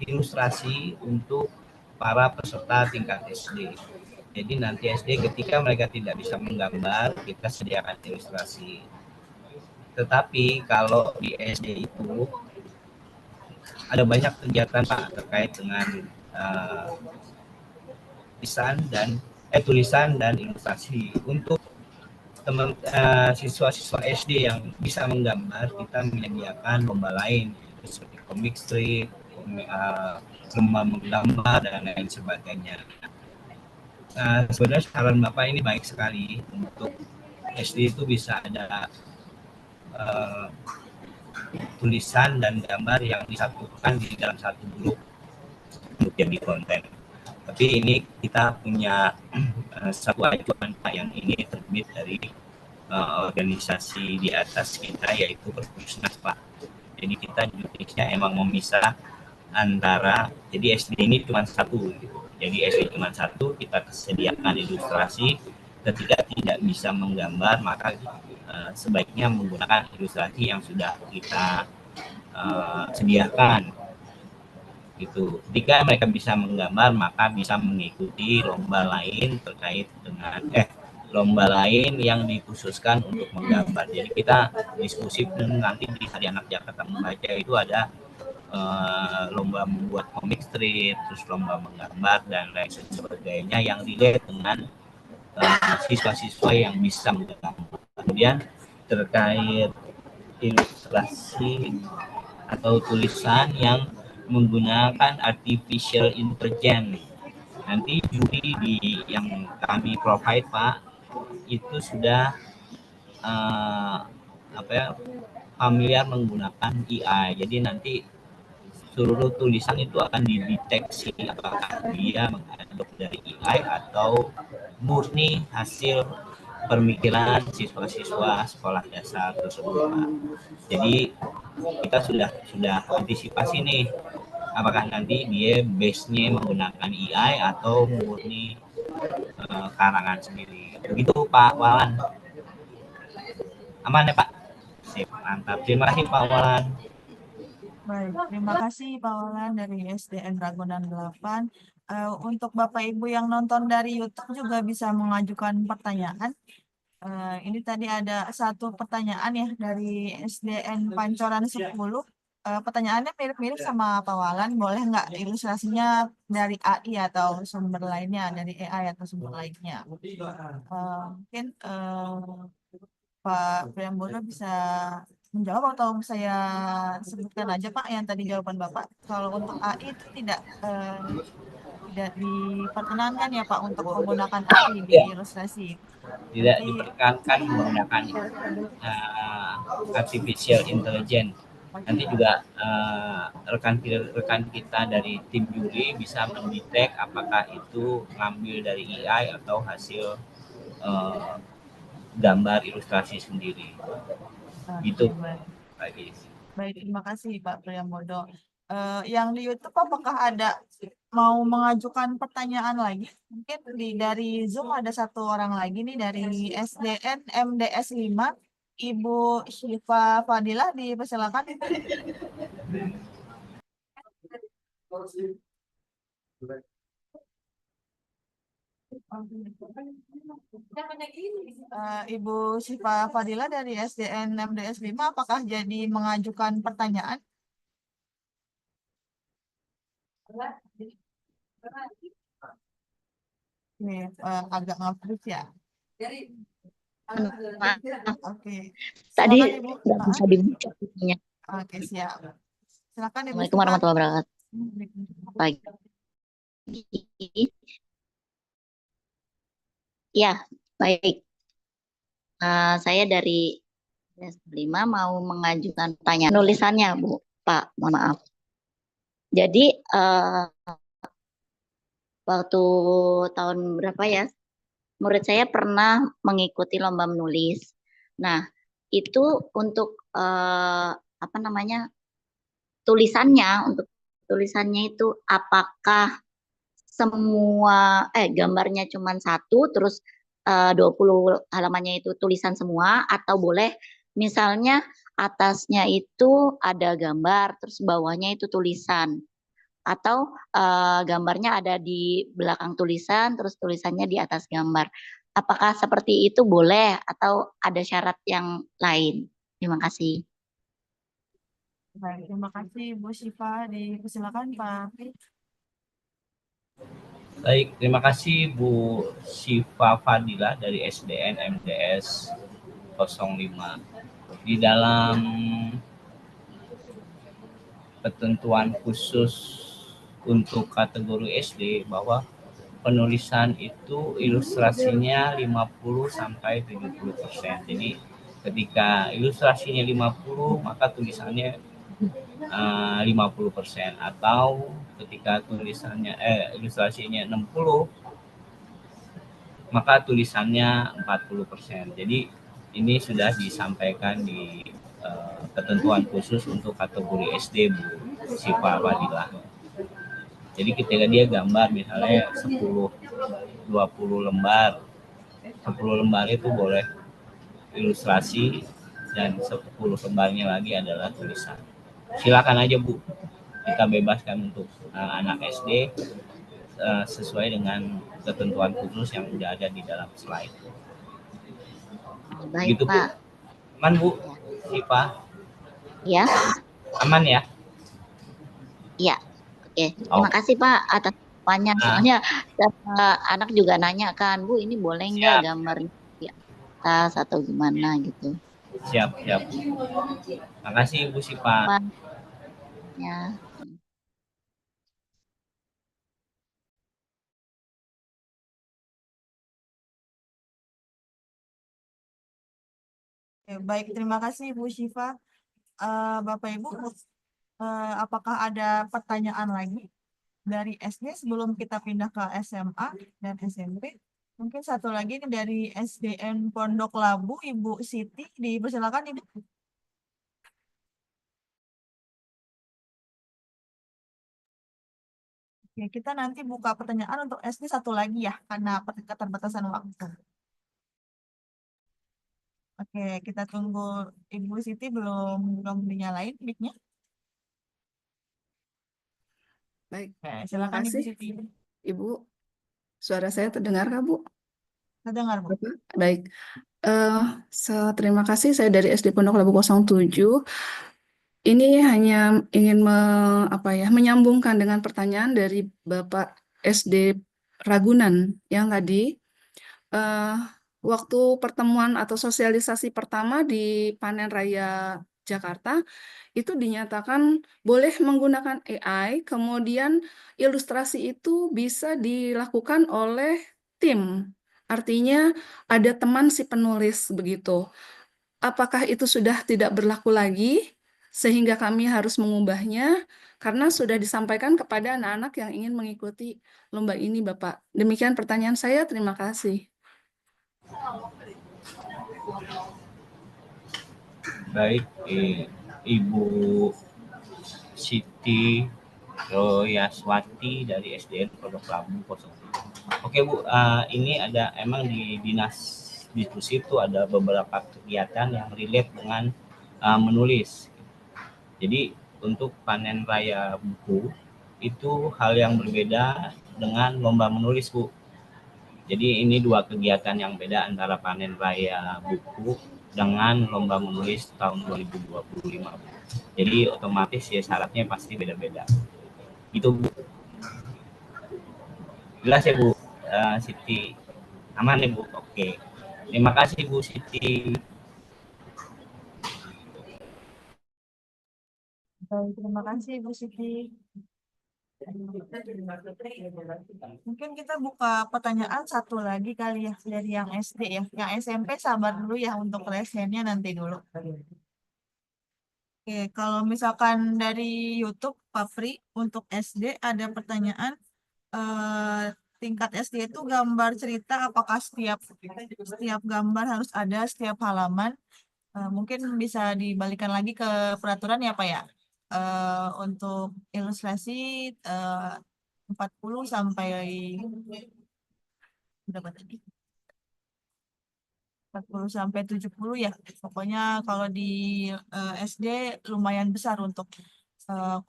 ilustrasi untuk para peserta tingkat SD. Jadi nanti SD ketika mereka tidak bisa menggambar, kita sediakan ilustrasi. Tetapi kalau di SD itu ada banyak kegiatan Pak terkait dengan tulisan dan ilustrasi. Untuk siswa-siswa SD yang bisa menggambar, kita menyediakan lomba lain seperti comic strip, lomba menggambar dan lain sebagainya. Sebenarnya saran Bapak ini baik sekali, untuk SD itu bisa ada tulisan dan gambar yang disatukan di dalam satu grup untuk jadi konten. Tapi ini kita punya satu acuan Pak, yang ini terbit dari organisasi di atas kita, yaitu Perpusnas Pak. Jadi kita di Indonesia emang memisah antara, jadi SD ini cuma satu gitu. Jadi SD cuma satu, kita sediakan ilustrasi. Ketika tidak bisa menggambar, maka sebaiknya menggunakan ilustrasi yang sudah kita sediakan gitu. Jika mereka bisa menggambar, maka bisa mengikuti lomba lain terkait dengan lomba lain yang dikhususkan untuk menggambar. Jadi kita diskusi nanti di Hari Anak Jakarta Membaca itu ada lomba membuat komik strip, terus lomba menggambar dan lain sebagainya yang relate dengan siswa-siswa yang bisa menggambar. Kemudian terkait ilustrasi atau tulisan yang menggunakan artificial intelligence, nanti juri yang kami provide Pak itu sudah familiar menggunakan AI. Jadi nanti seluruh tulisan itu akan dideteksi apakah dia mengadop dari AI atau murni hasil pemikiran siswa-siswa sekolah dasar tersebut Pak. Jadi kita sudah antisipasi nih, apakah nanti dia base-nya menggunakan AI atau murni karangan sendiri. Begitu Pak Walan. Aman ya Pak? Sip, mantap. Terima kasih Pak Walan. Baik, terima kasih Pak Walan dari SDN Ragunan 8. Untuk Bapak Ibu yang nonton dari YouTube juga bisa mengajukan pertanyaan. Ini tadi ada satu pertanyaan ya dari SDN Pancoran 10. Pertanyaannya mirip-mirip sama Pak Walan. Boleh nggak ilustrasinya dari AI atau sumber lainnya, dari AI atau sumber lainnya? Mungkin Pak Priambodo bisa menjawab atau saya sebutkan aja Pak yang tadi jawaban Bapak. Kalau untuk AI itu tidak diperkenankan ya Pak untuk menggunakan AI di ilustrasi. Tidak diperkenankan menggunakan artificial intelligence. Nanti juga rekan kita dari tim juri bisa mendetek apakah itu ngambil dari AI atau hasil gambar ilustrasi sendiri. Gitu. Baik, terima kasih Pak Priambodo. Yang di YouTube apakah ada mau mengajukan pertanyaan lagi? Mungkin dari Zoom ada satu orang lagi nih dari SDN MDS 5, Ibu Syifa Fadilah, dipersilakan. Ibu Syifa Fadilah dari SDN MDS 5, apakah jadi mengajukan pertanyaan? Ini agak nge-freeze ya. Oke. Tadi Silakan, Ibu. nggak bisa dibaca. Oke, siap. Silakan Ibu. Assalamualaikum warahmatullahi wabarakatuh. Pagi. Ya, baik. Saya dari S5 mau mengajukan pertanyaan. Nulisannya, Bu, Pak, mohon maaf. Jadi, waktu tahun berapa ya, murid saya pernah mengikuti lomba menulis. Nah, itu untuk apa namanya tulisannya, untuk tulisannya itu apakah semua gambarnya cuma satu terus 20 halamannya itu tulisan semua, atau boleh misalnya atasnya itu ada gambar terus bawahnya itu tulisan, atau gambarnya ada di belakang tulisan terus tulisannya di atas gambar. Apakah seperti itu boleh atau ada syarat yang lain? Terima kasih. Baik, terima kasih Bu Syifa. Dipersilakan Pak Fri. Baik, terima kasih Bu Syifa Fadila dari SDN MDS 05. Di dalam ketentuan khusus untuk kategori SD bahwa penulisan itu ilustrasinya 50-70%. Jadi ketika ilustrasinya 50, maka tulisannya 50%, atau ketika tulisannya ilustrasinya 60, maka tulisannya 40%. Jadi ini sudah disampaikan di ketentuan khusus untuk kategori SD Bu Syifa Fadila. Jadi ketika dia gambar misalnya 10-20 lembar, 10 lembar itu boleh ilustrasi dan 10 lembarnya lagi adalah tulisan. Silakan aja Bu, kita bebaskan untuk anak SD sesuai dengan ketentuan khusus yang sudah ada di dalam slide. Baik, gitu, Pak. Bu. Aman Bu Syifa? Ya. Aman ya? Iya. Oke, terima kasih Pak atas jawabannya. Soalnya anak juga nanya kan, Bu, ini boleh nggak gambarnya di atas atau gimana gitu. Siap. Terima kasih Bu Syifa. Ya. Baik, terima kasih Bu Syifa. Bapak Ibu, apakah ada pertanyaan lagi dari SD sebelum kita pindah ke SMA dan SMP? Mungkin satu lagi nih dari SDN Pondok Labu, Ibu Siti, dipersilakan Ibu. Oke, kita nanti buka pertanyaan untuk SD satu lagi ya, karena keterbatasan waktu. Oke, kita tunggu Ibu Siti belum dinyalain mic-nya. Baik, Oke, terima silakan Ibu kasih. Siti. Ibu, suara saya terdengar nggak, Bu? Terdengar, Bu. Baik. Terima kasih, saya dari SD Pondok Labu 07. Ini hanya ingin menyambungkan dengan pertanyaan dari Bapak SD Ragunan yang tadi. Waktu pertemuan atau sosialisasi pertama di Panen Raya Jakarta, itu dinyatakan boleh menggunakan AI, kemudian ilustrasi itu bisa dilakukan oleh tim. Artinya ada teman si penulis begitu. Apakah itu sudah tidak berlaku lagi, sehingga kami harus mengubahnya, karena sudah disampaikan kepada anak-anak yang ingin mengikuti lomba ini, Bapak. Demikian pertanyaan saya, terima kasih. Baik, Ibu Siti Royaswati dari SDN Pondok Labu 07. Oke Bu, ini ada emang di Dinas Diskusi itu ada beberapa kegiatan yang relate dengan menulis. Jadi untuk panen raya buku itu hal yang berbeda dengan lomba menulis Bu. Jadi ini dua kegiatan yang beda antara panen raya buku dengan lomba menulis tahun 2025. Jadi otomatis ya syaratnya pasti beda-beda. Itu Bu. Jelas ya Bu Siti? Aman ya Bu? Oke. Terima kasih Bu Siti. Baik, terima kasih Bu Siti. Mungkin kita buka pertanyaan satu lagi kali ya dari yang SD ya. Yang SMP sabar dulu ya untuk resennya nanti dulu. Oke, kalau misalkan dari YouTube Pak Fri untuk SD ada pertanyaan tingkat SD itu gambar cerita apakah setiap gambar harus ada setiap halaman Mungkin bisa dibalikan lagi ke peraturan ya Pak ya. Untuk ilustrasi 40 sampai berapa tadi? 40 sampai 70 ya. Pokoknya kalau di SD lumayan besar untuk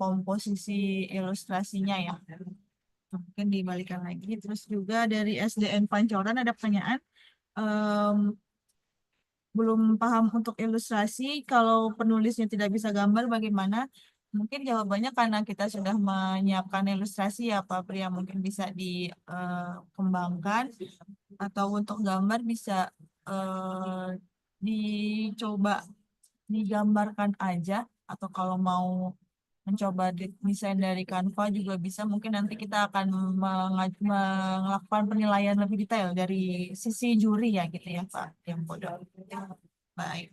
komposisi ilustrasinya ya. Mungkin dibalikan lagi. Terus juga dari SDN Pancoran ada pertanyaan. Em, belum paham untuk ilustrasi, kalau penulisnya tidak bisa gambar bagaimana? Mungkin jawabannya karena kita sudah menyiapkan ilustrasi ya Pak Pria, mungkin bisa dikembangkan atau untuk gambar bisa dicoba digambarkan aja, atau kalau mau mencoba desain dari Canva juga bisa. Mungkin nanti kita akan melakukan penilaian lebih detail dari sisi juri ya gitu ya Pak yang bodoh. Baik.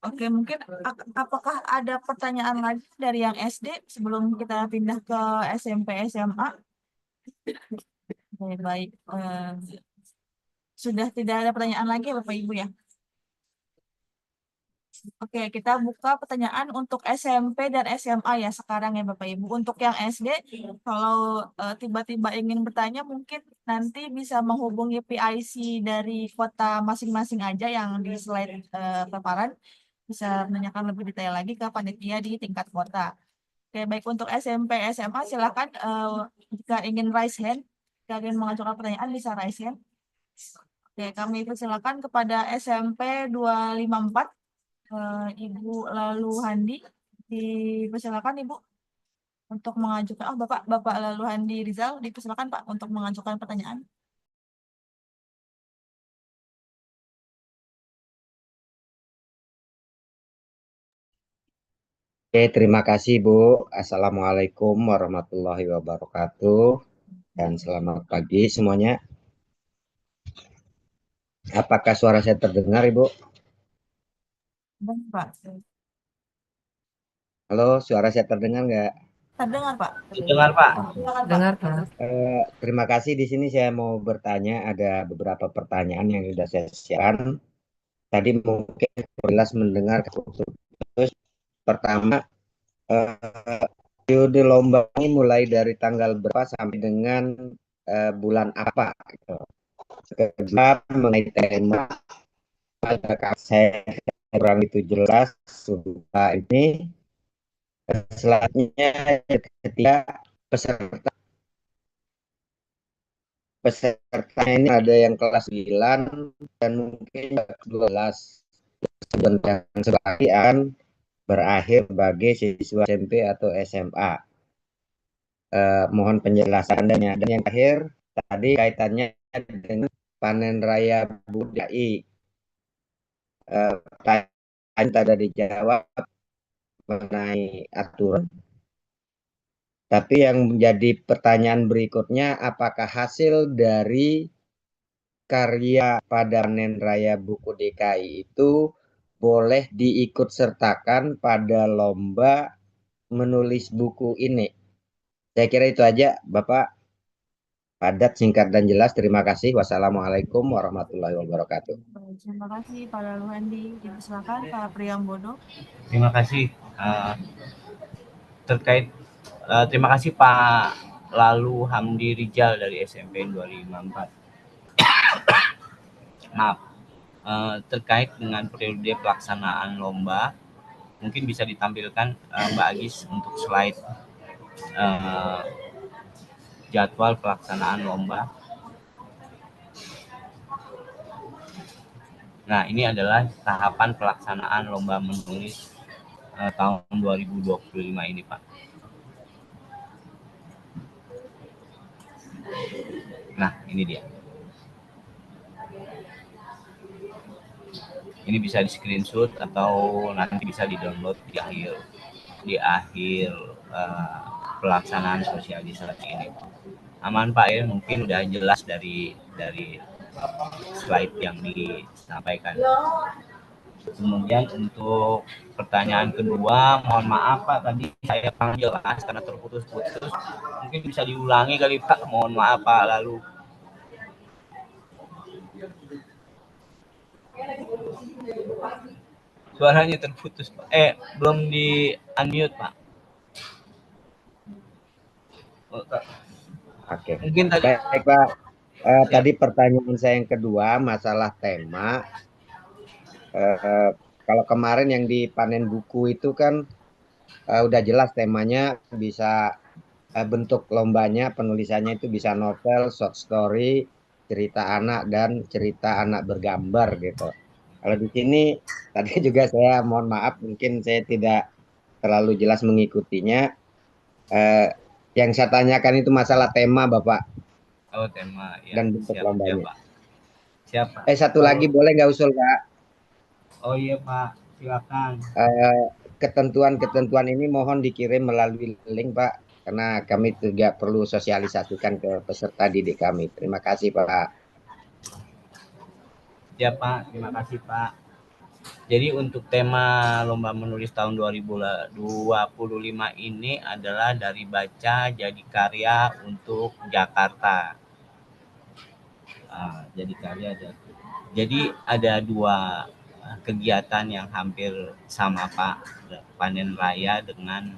Oke, mungkin apakah ada pertanyaan lagi dari yang SD sebelum kita pindah ke SMP SMA? Oke, baik. Sudah tidak ada pertanyaan lagi ya Bapak Ibu ya? Oke, kita buka pertanyaan untuk SMP dan SMA ya sekarang ya Bapak Ibu. Untuk yang SD, kalau tiba-tiba ingin bertanya mungkin nanti bisa menghubungi PIC dari kota masing-masing aja yang di slide paparan. Bisa menanyakan lebih detail lagi ke panitia di tingkat kota. Oke, baik untuk SMP SMA silakan jika ingin raise hand, jika ingin mengajukan pertanyaan bisa raise hand. Oke, kami persilakan kepada SMP 254. Ibu Lalu Handi, dipersilakan Ibu untuk mengajukan. Oh, Bapak Lalu Handi Rizal, dipersilakan Pak untuk mengajukan pertanyaan. Oke, terima kasih Bu. Assalamualaikum warahmatullahi wabarakatuh dan selamat pagi semuanya. Apakah suara saya terdengar Ibu? Pak. Halo, suara saya terdengar nggak? Terdengar Pak. Terdengar Pak. Dengar Pak. Terima kasih. Di sini saya mau bertanya, ada beberapa pertanyaan yang sudah saya siapkan. Tadi mungkin jelas mendengar terus. Pertama, periode lomba ini mulai dari tanggal berapa sampai dengan bulan apa? Gitu. Kedua, mengenai tema, saya kurang itu jelas sudah ini. Selanjutnya ketika peserta ini ada yang kelas 9 dan mungkin 12 dan sebagian berakhir sebagai siswa SMP atau SMA. Mohon penjelasan dan yang terakhir tadi kaitannya dengan panen raya budaya. Pertanyaan tadi dijawab mengenai aturan. Tapi yang menjadi pertanyaan berikutnya, apakah hasil dari karya pada panen raya buku DKI itu boleh diikut sertakan pada lomba menulis buku ini? Saya kira itu aja, Bapak. Padat, singkat, dan jelas. Terima kasih. Wassalamualaikum warahmatullahi wabarakatuh. Terima kasih Pak Lalu Handi. Silakan Pak Priyambodo. Terima kasih. Terima kasih Pak Lalu Hamdi Rijal dari SMP 254. Maaf. Terkait dengan periode pelaksanaan lomba, mungkin bisa ditampilkan Mbak Agis untuk slide jadwal pelaksanaan lomba. Nah, ini adalah tahapan pelaksanaan lomba menulis tahun 2025 ini, Pak. Nah, ini dia. Ini bisa di screenshot atau nanti bisa di download di akhir pelaksanaan sosialisasi ini. Aman Pak ya, mungkin udah jelas dari slide yang disampaikan. Kemudian untuk pertanyaan kedua, mohon maaf Pak, tadi saya kurang jelas karena terputus-putus. Mungkin bisa diulangi kali Pak, mohon maaf Pak Lalu. Suaranya terputus, Pak. Belum di unmute, Pak. Oh, Kak. Oke. Mungkin tadi. Baik, Pak. Siap. Tadi pertanyaan saya yang kedua, masalah tema. Kalau kemarin yang di panen buku itu kan udah jelas temanya, bisa bentuk lombanya, penulisannya itu bisa novel, short story, cerita anak, dan cerita anak bergambar gitu. Kalau di sini, tadi juga saya mohon maaf, mungkin saya tidak terlalu jelas mengikutinya. Yang saya tanyakan itu masalah tema, Bapak, Oh, tema. Ya, dan bentuk siap, lombanya. Pak. Siapa? Satu lagi boleh nggak usul, Pak? Oh iya, Pak. Silakan. Ketentuan-ketentuan ini mohon dikirim melalui link, Pak, karena kami juga perlu sosialisasikan ke peserta didik kami. Terima kasih, Pak. Ya, Pak. Terima kasih, Pak. Jadi untuk tema lomba menulis tahun 2025 ini adalah dari baca jadi karya untuk Jakarta. Jadi karya jadi ada dua kegiatan yang hampir sama, Pak, panen raya dengan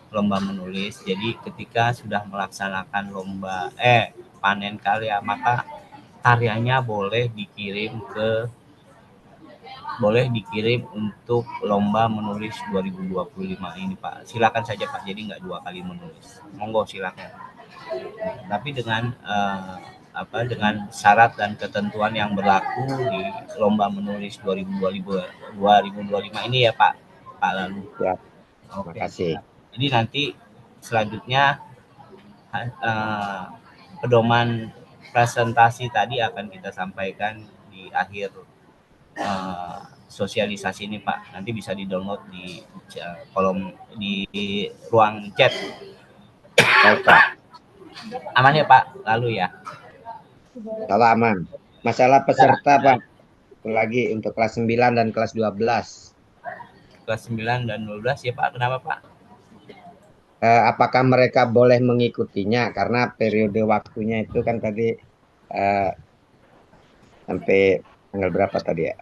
lomba menulis. Jadi ketika sudah melaksanakan lomba panen karya, maka karyanya boleh dikirim untuk lomba menulis 2025 ini, Pak. Silakan saja, Pak. Jadi nggak 2 kali menulis. Monggo silakan. Tapi dengan dengan syarat dan ketentuan yang berlaku di lomba menulis 2025 ini ya, Pak Lalu. Ya. Oke. Terima kasih. Jadi nanti selanjutnya pedoman presentasi tadi akan kita sampaikan di akhir sosialisasi ini, Pak. Nanti bisa di-download di kolom di ruang chat. Baik, Pak. Aman ya, Pak? Lalu ya. Kalau aman. Masalah peserta, Pak. Lagi untuk kelas 9 dan kelas 12. Kelas 9 dan 12 ya, Pak. Kenapa, Pak? Apakah mereka boleh mengikutinya? Karena periode waktunya itu kan tadi sampai tanggal berapa tadi ya?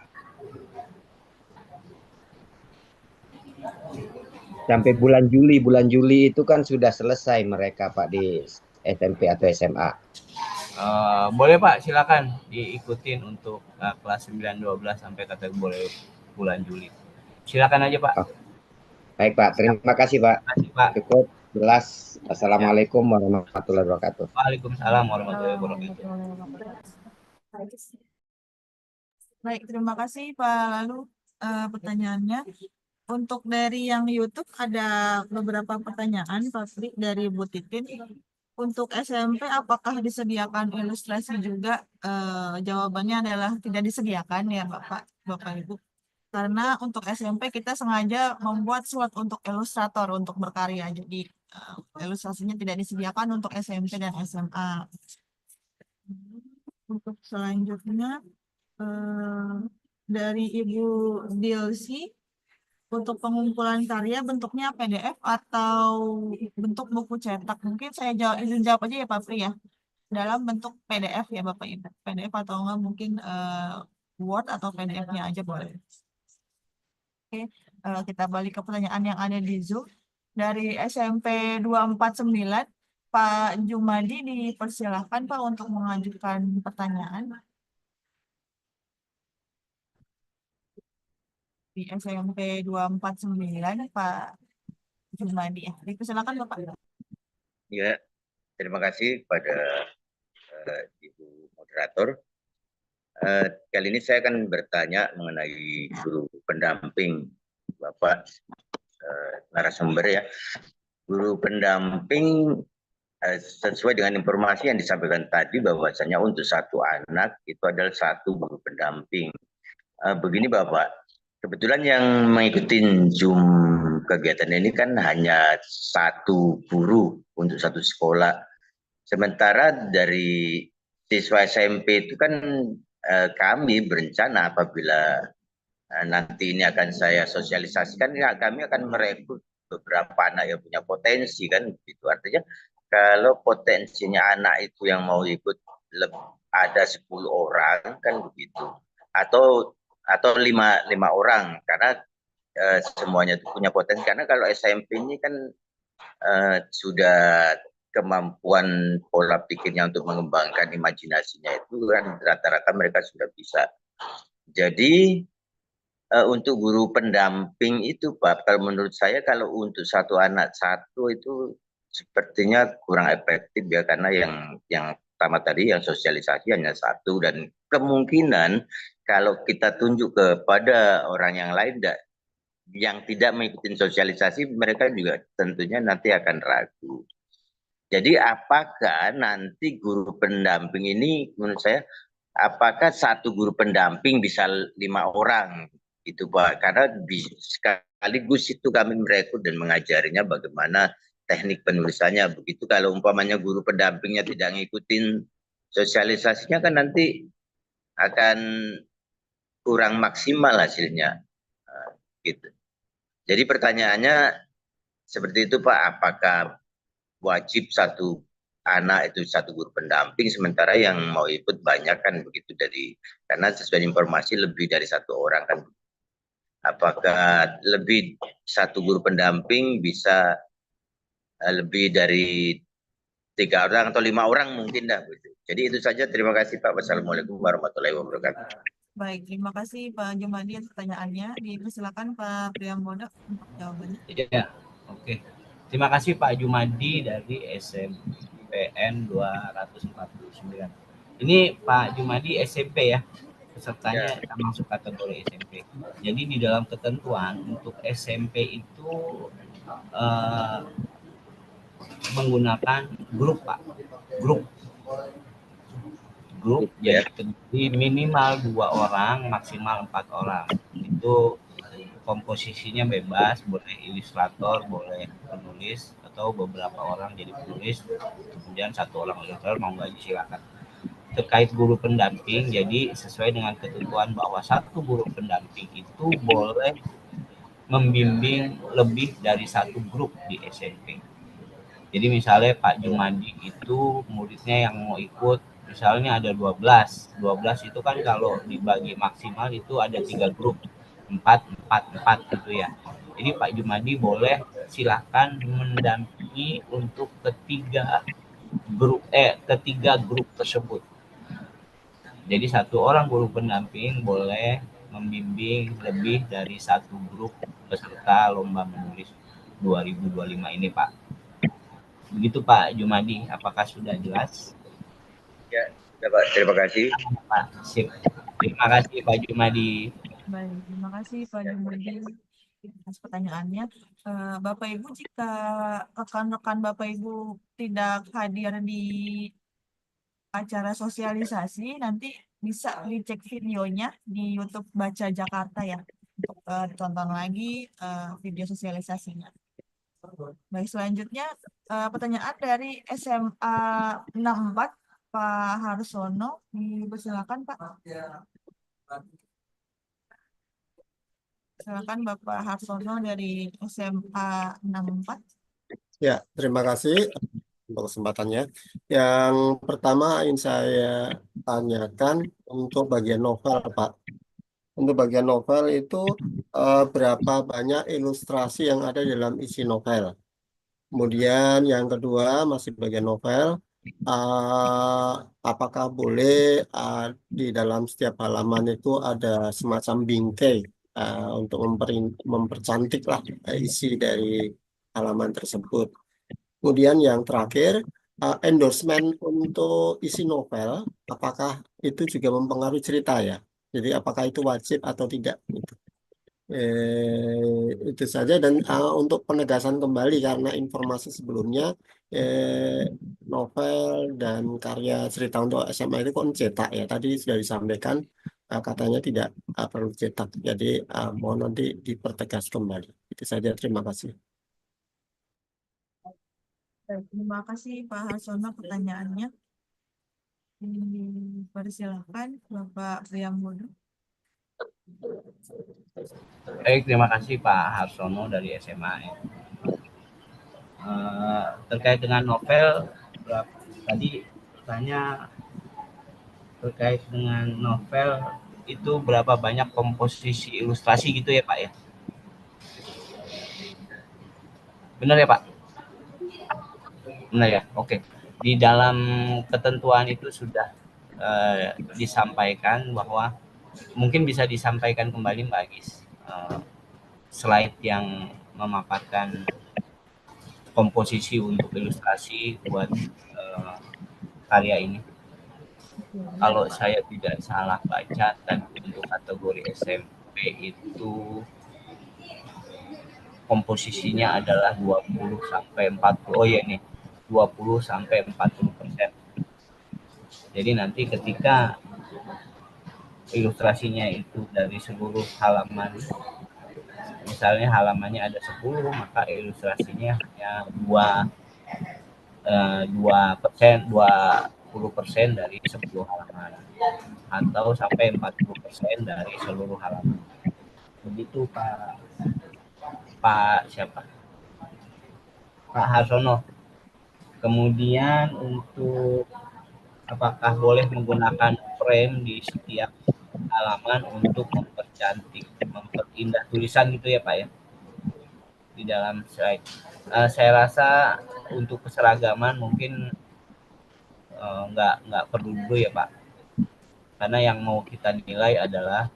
Sampai bulan Juli. Bulan Juli itu kan sudah selesai mereka, Pak, di SMP atau SMA. Boleh, Pak, silakan diikutin untuk kelas 9 12 sampai kata boleh bulan Juli. Silakan aja, Pak. Baik, Pak. Terima kasih, Pak. Terima kasih, Pak. Cukup jelas. Assalamualaikum warahmatullahi wabarakatuh. Waalaikumsalam warahmatullahi wabarakatuh. Baik, terima kasih Pak Lalu pertanyaannya. Untuk dari yang YouTube ada beberapa pertanyaan, Pak Fri, dari Bu Titin. Untuk SMP apakah disediakan ilustrasi juga? Jawabannya adalah tidak disediakan ya Bapak Ibu. Karena untuk SMP kita sengaja membuat slot untuk ilustrator untuk berkarya. Jadi ilustrasinya tidak disediakan untuk SMP dan SMA. Untuk selanjutnya dari Ibu Dilsi, untuk pengumpulan karya bentuknya PDF atau bentuk buku cetak? Mungkin saya izin jawab aja ya Pak Fri ya. Dalam bentuk PDF ya Bapak Ibu. PDF atau enggak mungkin Word atau PDF-nya aja boleh. Oke, kita balik ke pertanyaan yang ada di Zoom. Dari SMP 249, Pak Jumadi dipersilahkan Pak untuk mengajukan pertanyaan. Di SMP 249, Pak Jumadi. Dipersilakan Bapak. Ya, terima kasih kepada Ibu Moderator. Kali ini saya akan bertanya mengenai guru pendamping Bapak narasumber ya. Guru pendamping sesuai dengan informasi yang disampaikan tadi bahwasanya untuk satu anak itu adalah satu guru pendamping. Begini Bapak, kebetulan yang mengikuti Zoom kegiatan ini kan hanya satu guru untuk satu sekolah. Sementara dari siswa SMP itu kan kami berencana apabila nanti ini akan saya sosialisasikan, ya, kami akan merekrut beberapa anak yang punya potensi kan begitu. Artinya kalau potensinya anak itu yang mau ikut ada 10 orang kan begitu. Atau atau lima orang karena semuanya itu punya potensi. Karena kalau SMP ini kan sudah kemampuan pola pikirnya untuk mengembangkan imajinasinya itu kan rata-rata mereka sudah bisa. Jadi untuk guru pendamping itu Pak, kalau menurut saya kalau untuk satu anak satu itu sepertinya kurang efektif ya, karena yang pertama tadi yang sosialisasi hanya satu, dan kemungkinan kalau kita tunjuk kepada orang yang lain yang tidak mengikuti sosialisasi, mereka juga tentunya nanti akan ragu. Jadi apakah nanti guru pendamping ini menurut saya, apakah satu guru pendamping bisa 5 orang itu Pak? Karena sekaligus itu kami merekrut dan mengajarinya bagaimana teknik penulisannya. Begitu kalau umpamanya guru pendampingnya tidak ngikutin sosialisasinya kan nanti akan kurang maksimal hasilnya. Gitu. Jadi pertanyaannya seperti itu Pak, apakah wajib satu anak itu satu guru pendamping, sementara yang mau ikut banyak kan begitu, karena sesuai informasi lebih dari satu orang kan. Apakah lebih satu guru pendamping bisa lebih dari 3 orang atau 5 orang mungkin dah begitu. Jadi itu saja, terima kasih Pak. Wassalamualaikum warahmatullahi wabarakatuh. Baik, terima kasih Pak Jumadi atas pertanyaannya. Dipersilakan Pak Priambodo untuk jawabannya. Ya, oke. Terima kasih Pak Jumadi dari SMPN 249. Ini Pak Jumadi SMP ya, pesertanya masuk kategori SMP. Jadi di dalam ketentuan untuk SMP itu menggunakan grup Pak, grup jadi minimal 2 orang, maksimal 4 orang. Itu komposisinya bebas, boleh ilustrator, boleh penulis, atau beberapa orang jadi penulis, kemudian 1 orang ilustrator, mau nggak silakan. Terkait guru pendamping, jadi sesuai dengan ketentuan bahwa 1 guru pendamping itu boleh membimbing lebih dari 1 grup di SMP. Jadi misalnya Pak Jumadi itu muridnya yang mau ikut, misalnya ada 12 itu kan kalau dibagi maksimal itu ada 3 grup, 4 gitu ya. Jadi Pak Jumadi boleh silakan mendampingi untuk ketiga grup tersebut. Jadi 1 orang guru pendamping boleh membimbing lebih dari 1 grup peserta lomba menulis 2025 ini Pak. Begitu Pak Jumadi, apakah sudah jelas? Ya, sudah Pak. Terima kasih. Pak, sip. Terima kasih Pak Jumadi. Baik, terima kasih Pak Jumadi atas pertanyaannya. Bapak Ibu, jika rekan-rekan Bapak Ibu tidak hadir di acara sosialisasi, nanti bisa dicek videonya di YouTube Baca Jakarta ya, untuk ditonton lagi video sosialisasinya. Baik, selanjutnya pertanyaan dari SMA 64 Pak Harsono, dipersilakan Pak. Silakan Bapak Harsono dari SMA 64. Ya, terima kasih untuk kesempatannya. Yang pertama ingin saya tanyakan untuk bagian novel, Pak. Untuk bagian novel itu berapa banyak ilustrasi yang ada dalam isi novel? Kemudian yang kedua masih bagian novel, apakah boleh di dalam setiap halaman itu ada semacam bingkai untuk mempercantik lah isi dari halaman tersebut. Kemudian yang terakhir, endorsement untuk isi novel, apakah itu juga mempengaruhi cerita ya? Jadi apakah itu wajib atau tidak? Itu saja, dan untuk penegasan kembali karena informasi sebelumnya novel dan karya cerita untuk SMA itu kan cetak ya. Tadi sudah disampaikan katanya tidak perlu cetak. Jadi mohon nanti dipertegas kembali. Itu saja. Terima kasih. Terima kasih Pak Harsono pertanyaannya. Dipersilakan Bapak Priambodo. Baik, terima kasih Pak Harsono dari SMA ya. Terkait dengan novel, tadi bertanya terkait dengan novel itu berapa banyak komposisi ilustrasi gitu ya Pak ya? Benar ya Pak? Benar ya? Oke. Di dalam ketentuan itu sudah disampaikan bahwa mungkin bisa disampaikan kembali Mbak Agis slide yang memaparkan komposisi untuk ilustrasi buat karya ini. Kalau saya tidak salah baca tadi untuk kategori SMP itu komposisinya adalah 20 sampai 40. Oh ya nih, 20 sampai 40%. Jadi nanti ketika ilustrasinya itu dari seluruh halaman, misalnya halamannya ada 10, maka ilustrasinya hanya 20% dari 10 halaman atau sampai 40% dari seluruh halaman. Begitu Pak siapa? Pak Harsono. Kemudian untuk apakah boleh menggunakan frame di setiap halaman untuk mempercantik, memperindah tulisan gitu ya Pak ya? Di dalam slide. Saya rasa untuk keseragaman mungkin nggak perlu dulu ya Pak. Karena yang mau kita nilai adalah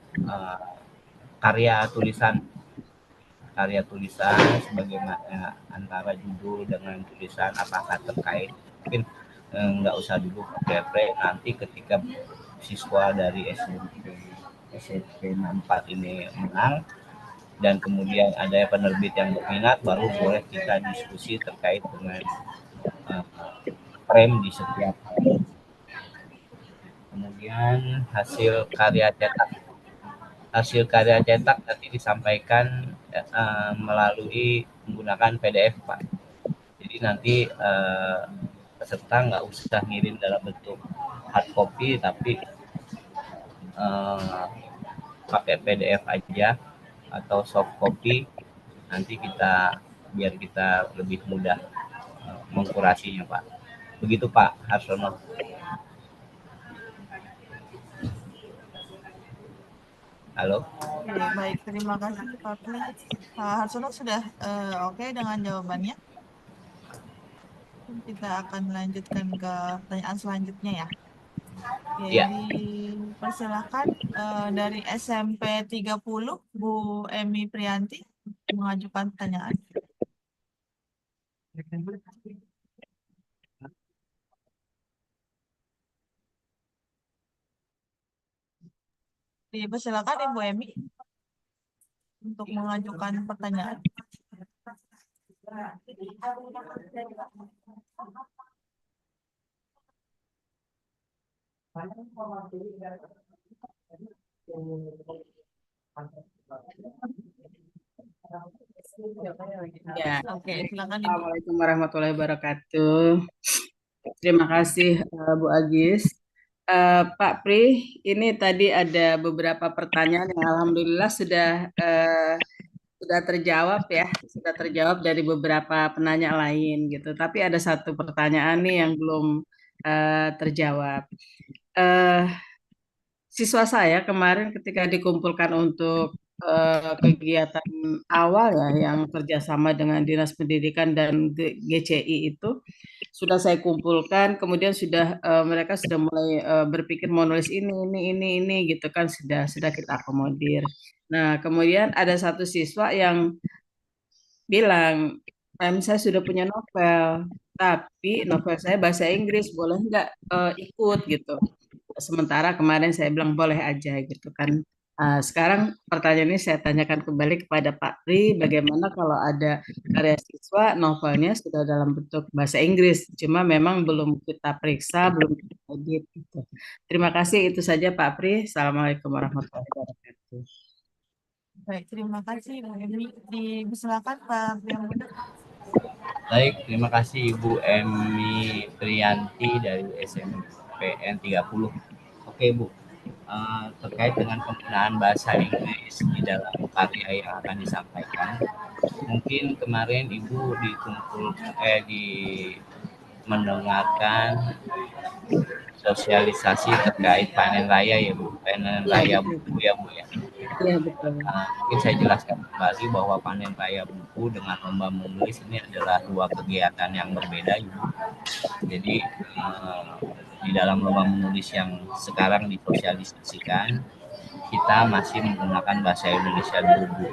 karya tulisan sebagaimana antara judul dengan tulisan apakah terkait. Mungkin nggak usah dulu pakai frame, nanti ketika siswa dari SMP 4 ini menang dan kemudian ada penerbit yang berminat, baru boleh kita diskusi terkait dengan frame di setiap halaman. Kemudian hasil karya cetak nanti disampaikan melalui menggunakan PDF Pak. Jadi nanti peserta nggak usah ngirim dalam bentuk hard copy, tapi pakai PDF aja atau soft copy, nanti biar kita lebih mudah mengkurasinya Pak. Begitu Pak Harsono. Halo. Oke, baik, terima kasih Pak Harsono sudah oke dengan jawabannya. Kita akan melanjutkan ke pertanyaan selanjutnya ya. Ya. Dipersilakan dari SMP 30 Bu Emi Priyanti mengajukan pertanyaan. Dipersilakan Ibu Emi untuk mengajukan pertanyaan. Ya. Oke, silakan Ibu. Assalamualaikum warahmatullahi wabarakatuh. Terima kasih Bu Agis. Pak Pri, ini tadi ada beberapa pertanyaan yang alhamdulillah sudah terjawab ya, sudah terjawab dari beberapa penanya lain gitu. Tapi ada satu pertanyaan nih yang belum terjawab. Siswa saya kemarin ketika dikumpulkan untuk kegiatan awal ya yang kerjasama dengan Dinas Pendidikan dan GCI itu sudah saya kumpulkan, kemudian mereka sudah mulai berpikir mau nulis ini gitu kan, sudah kita akomodir. Nah kemudian ada satu siswa yang bilang, saya sudah punya novel, tapi novel saya bahasa Inggris, boleh nggak ikut gitu. Sementara kemarin saya bilang boleh aja gitu kan. Sekarang pertanyaan ini saya tanyakan kembali kepada Pak Pri, bagaimana kalau ada karya siswa novelnya sudah dalam bentuk bahasa Inggris, cuma memang belum kita periksa, belum kita edit gitu. Terima kasih, itu saja Pak Pri. Assalamualaikum warahmatullahi wabarakatuh. Baik, terima kasih Bu Emi. Dipersilakan Pak Priambodo. Baik, terima kasih Ibu Emi Priyanti dari SMPN 30. Oke Bu, terkait dengan penggunaan bahasa Inggris di dalam karya yang akan disampaikan, mungkin kemarin Ibu mendengarkan sosialisasi terkait panen raya ya Bu, Ya, panen raya betul. buku ya Bu ya. Iya, betul. Mungkin saya jelaskan kembali bahwa panen raya buku dengan lomba menulis ini adalah dua kegiatan yang berbeda Ibu. Jadi di dalam lomba menulis yang sekarang disosialisasikan, kita masih menggunakan bahasa Indonesia dulu Bu.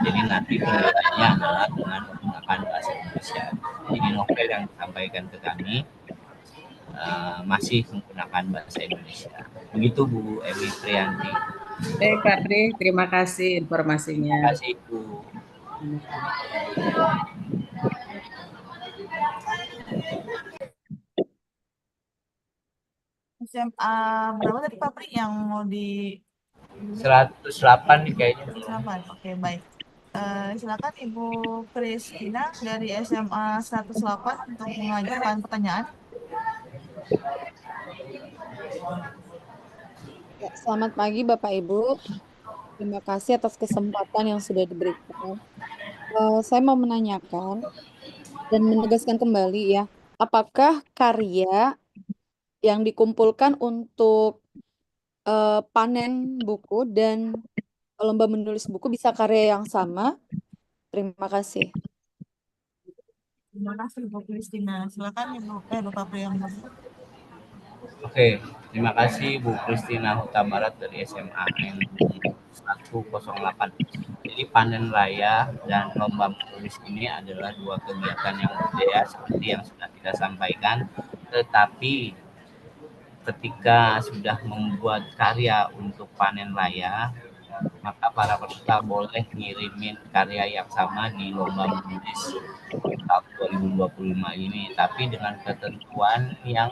Jadi nanti penilaiannya adalah dengan menggunakan bahasa Indonesia. Jadi novel yang disampaikan ke kami masih menggunakan bahasa Indonesia. Begitu Bu Emi Priyanti. Baik Pak Pri, terima kasih informasinya. Terima kasih Bu. SMA berapa tadi Pak Pri yang mau di 108 nih kayaknya. 108. Oke, baik. Silakan Ibu Kristina dari SMA 108 untuk mengajukan pertanyaan. Ya, selamat pagi Bapak Ibu. Terima kasih atas kesempatan yang sudah diberikan. Saya mau menanyakan dan menegaskan kembali ya, apakah karya yang dikumpulkan untuk panen buku dan lomba menulis buku bisa karya yang sama? Terima kasih. Terima kasih Bu Kristina. Silakan Ibu Bapak Priyanti. Oke, terima kasih Bu Kristina Huta Barat dari SMA N 108. Jadi panen raya dan lomba menulis ini adalah dua kegiatan yang berbeda seperti yang sudah kita sampaikan. Tetapi ketika sudah membuat karya untuk panen raya, maka para peserta boleh ngirimin karya yang sama di lomba menulis tahun 2025 ini, tapi dengan ketentuan yang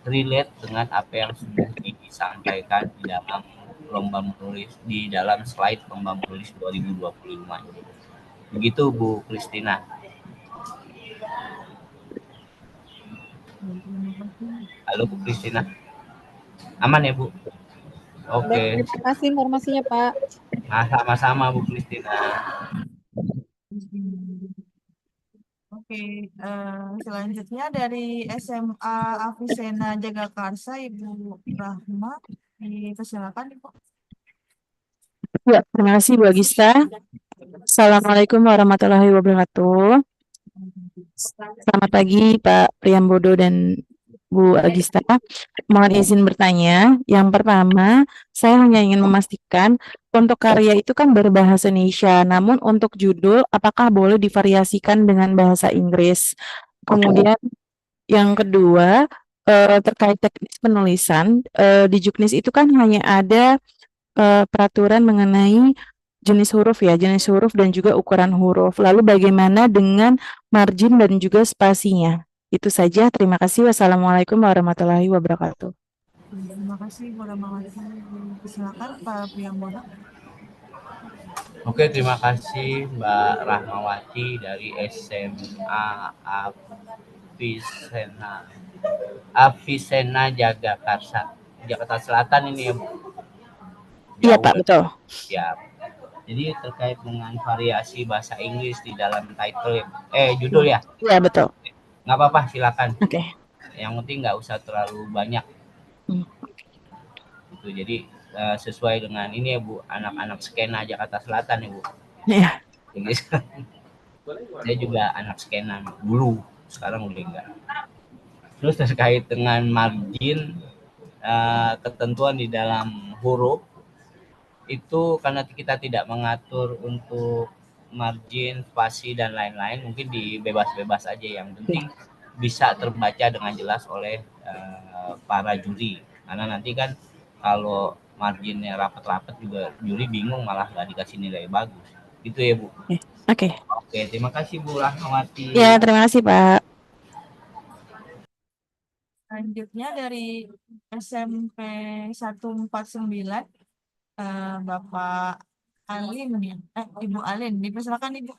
relate dengan apa yang sudah disampaikan di dalam lomba menulis, di dalam slide lomba menulis 2025 ini. Begitu Bu Kristina. Halo Bu Kristina. Aman ya Bu? Oke. Terima kasih informasinya Pak. Sama-sama Bu Kristina. Oke, selanjutnya dari SMA Avicenna Jagakarsa Ibu Rahma, dipersilakan Ibu. Ya, terima kasih Bu Agista. Assalamualaikum warahmatullahi wabarakatuh. Selamat pagi Pak Priyambodo dan Bu Agista. Mohon izin bertanya. Yang pertama, saya hanya ingin memastikan untuk karya itu kan berbahasa Indonesia, namun untuk judul apakah boleh divariasikan dengan bahasa Inggris? Kemudian yang kedua, terkait teknis penulisan, di Juknis itu kan hanya ada peraturan mengenai jenis huruf ya, jenis huruf dan juga ukuran huruf. Lalu bagaimana dengan margin dan juga spasinya? Itu saja. Terima kasih. Wassalamualaikum warahmatullahi wabarakatuh. Terima kasih Bu Rahmawati. Silakan Pak Priyambodo. Oke, terima kasih Mbak Rahmawati dari SMA Avicenna Jagakarsa, Jakarta Selatan ini ya Bu. Iya Pak, betul. Siap. Jadi terkait dengan variasi bahasa Inggris di dalam title judul ya? Iya betul. Nggak apa-apa, silakan. Oke. Yang penting nggak usah terlalu banyak. Gitu. Jadi sesuai dengan ini ya Bu, anak-anak skena Jakarta Selatan ya Bu. Iya. Saya juga anak skena dulu, sekarang udah enggak. Terus terkait dengan margin, ketentuan di dalam huruf itu karena kita tidak mengatur untuk margin, spasi dan lain-lain, mungkin dibebas-bebas aja, yang penting bisa terbaca dengan jelas oleh para juri. Karena nanti kan kalau marginnya rapat-rapat juga juri bingung, malah nggak dikasih nilai bagus. Gitu ya Bu. Oke. Oke, terima kasih Bu Rahmawati. Ya, terima kasih Pak. Selanjutnya dari SMP 149 Bapak Alin ya, Ibu Alin, dipersilakan Ibu.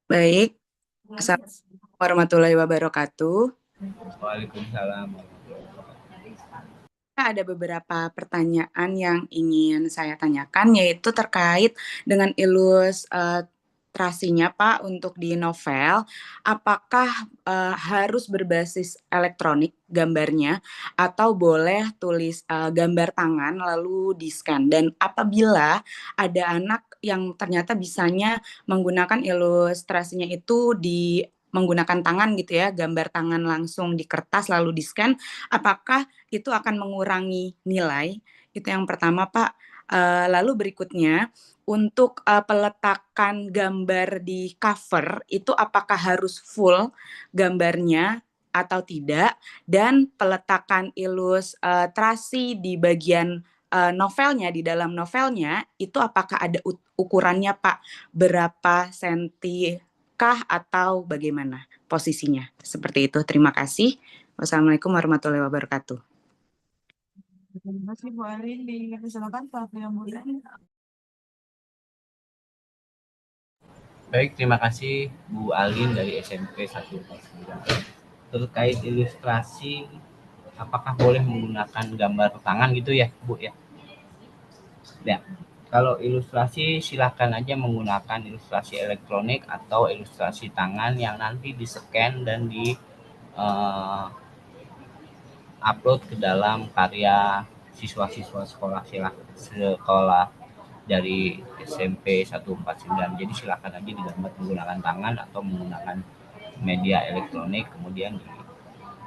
Baik, Assalamualaikum warahmatullahi wabarakatuh. Waalaikumsalam. Ada beberapa pertanyaan yang ingin saya tanyakan, yaitu terkait dengan ilustrasinya Pak untuk di novel, apakah harus berbasis elektronik gambarnya atau boleh tulis gambar tangan lalu di-scan? Dan apabila ada anak yang ternyata bisanya menggunakan ilustrasinya itu menggunakan tangan gitu ya, gambar tangan langsung di kertas lalu di-scan, apakah itu akan mengurangi nilai? Itu yang pertama Pak. Lalu berikutnya, untuk peletakan gambar di cover itu apakah harus full gambarnya atau tidak? Dan peletakan ilustrasi di bagian novelnya, di dalam novelnya, itu apakah ada ukurannya Pak? Berapa senti kah atau bagaimana posisinya? Seperti itu. Terima kasih. Wassalamualaikum warahmatullahi wabarakatuh. Terima kasih Bu Alin. Silakan Pak Priyambudha. Baik, terima kasih Bu Alin dari SMP 149. Terkait ilustrasi, apakah boleh menggunakan gambar tangan gitu ya, Bu ya? Ya, kalau ilustrasi silakan aja menggunakan ilustrasi elektronik atau ilustrasi tangan yang nanti di-scan dan di upload ke dalam karya siswa-siswa sekolah dari SMP 149. Jadi silakan aja digambar menggunakan tangan atau menggunakan media elektronik kemudian di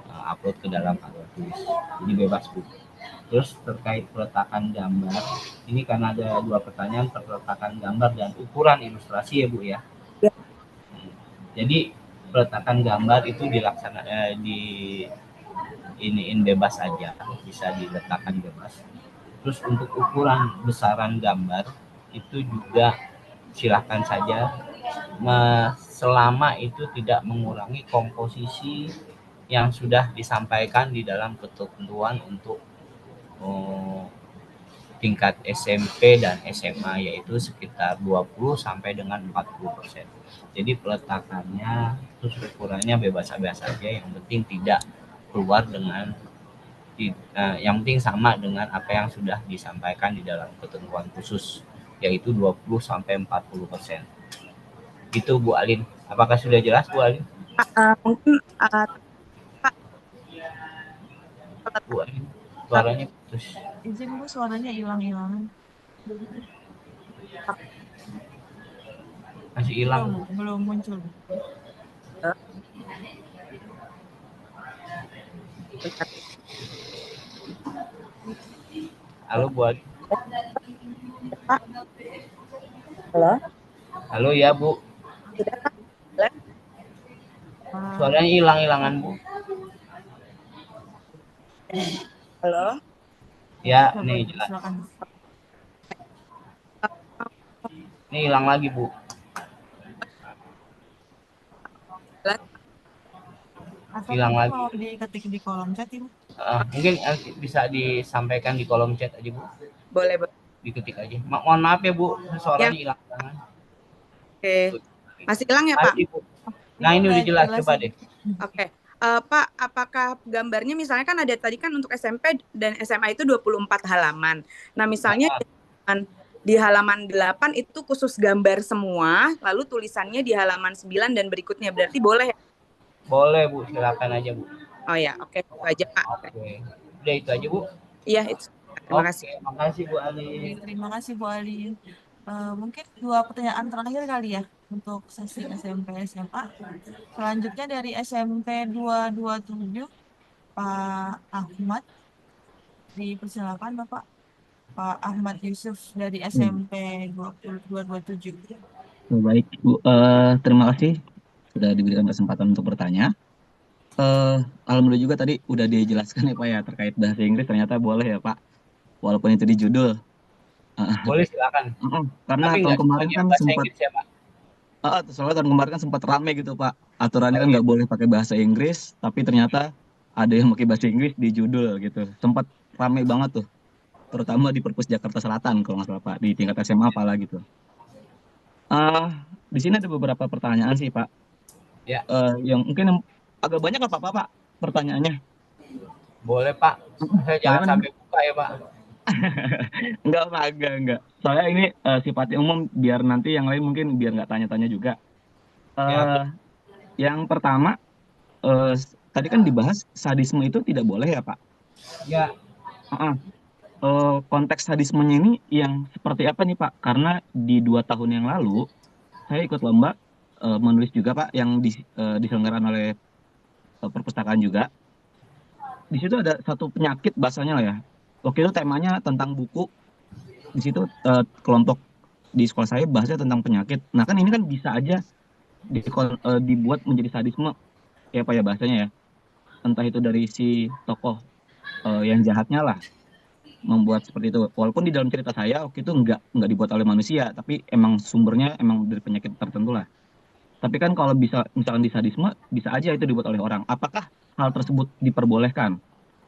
upload ke dalam karya tulis. Jadi bebas Bu. Terus terkait peletakan gambar, ini karena ada 2 pertanyaan, peletakan gambar dan ukuran ilustrasi ya Bu ya. Jadi peletakan gambar itu iniin bebas aja, bisa diletakkan bebas. Terus untuk ukuran besaran gambar itu juga silahkan saja, selama itu tidak mengurangi komposisi yang sudah disampaikan di dalam ketentuan untuk tingkat SMP dan SMA, yaitu sekitar 20 sampai dengan 40%. Jadi peletakannya terus ukurannya bebas-bebas saja, yang penting tidak keluar dengan yang penting sama dengan apa yang sudah disampaikan di dalam ketentuan khusus, yaitu 20 sampai 40%. Itu Bu Alin. Apakah sudah jelas Bu Alin? Mungkin Bu Alin, suaranya putus. Izin Bu, suaranya hilang-hilangan. Masih hilang. Belum muncul. Halo Bu Alin. Halo. Halo ya Bu. Suaranya hilang-hilangan Bu. Halo. Ya, nih jelas. Ini hilang lagi Bu. Hilang lagi. Mau diketik di kolom chat Ibu. Mungkin bisa disampaikan di kolom chat aja Bu. Boleh. Diketik aja. Mohon maaf ya Bu, suaranya hilang. Oke. Masih hilang ya Pak? Nah ini udah jelas, coba deh. Oke. Pak, apakah gambarnya misalnya kan ada tadi kan untuk SMP dan SMA itu 24 halaman. Nah misalnya di halaman 8 itu khusus gambar semua, lalu tulisannya di halaman 9 dan berikutnya, berarti boleh ya? Boleh Bu, silakan aja Bu. Oh ya, oke, itu aja Pak. Oke. Udah itu aja Bu? Iya, itu. Terima kasih. Terima kasih Bu Ali. Terima kasih Bu Ali. Mungkin 2 pertanyaan terakhir kali ya untuk sesi SMP SMA. Selanjutnya dari SMP 227 Pak Ahmad. Dipersilakan Bapak. Pak Ahmad Yusuf dari SMP 227. Baik Bu, terima kasih sudah diberikan kesempatan untuk bertanya. Alhamdulillah juga tadi udah dijelaskan ya Pak ya terkait bahasa Inggris, ternyata boleh ya Pak, walaupun itu di judul. Boleh silakan. Karena tapi tahun kemarin kan sempat ya, Pak. Soalnya tahun kemarin kan sempat rame gitu Pak, aturannya kan nggak boleh pakai bahasa Inggris, tapi ternyata ada yang pakai bahasa Inggris di judul gitu, sempat rame banget tuh, terutama di Perpus Jakarta Selatan kalau nggak salah Pak, di tingkat SMA apalagi gitu. Di sini ada beberapa pertanyaan sih Pak. Ya. Yang mungkin agak banyak apa Pak pertanyaannya? Boleh Pak, saya jangan sampai buka ya Pak. Enggak Pak, enggak. Soalnya ini sifatnya umum biar nanti yang lain mungkin biar nggak tanya-tanya juga. Ya, Yang pertama, tadi kan dibahas sadisme itu tidak boleh ya Pak. ya. Heeh. Konteks sadismenya ini yang seperti apa nih Pak? Karena di 2 tahun yang lalu saya ikut lomba menulis juga Pak yang diselenggarakan oleh perpustakaan juga. Di situ ada satu penyakit bahasanya lah ya. Waktu itu temanya tentang buku. Di situ kelompok di sekolah saya bahasnya tentang penyakit. Nah kan ini kan bisa aja dibuat menjadi sadisme ya Pak ya bahasanya ya. Entah itu dari si tokoh yang jahatnya lah membuat seperti itu. Walaupun di dalam cerita saya waktu itu nggak dibuat oleh manusia, tapi emang sumbernya emang dari penyakit tertentu lah. Tapi kan kalau bisa misalkan di sadisme bisa aja itu dibuat oleh orang. Apakah hal tersebut diperbolehkan?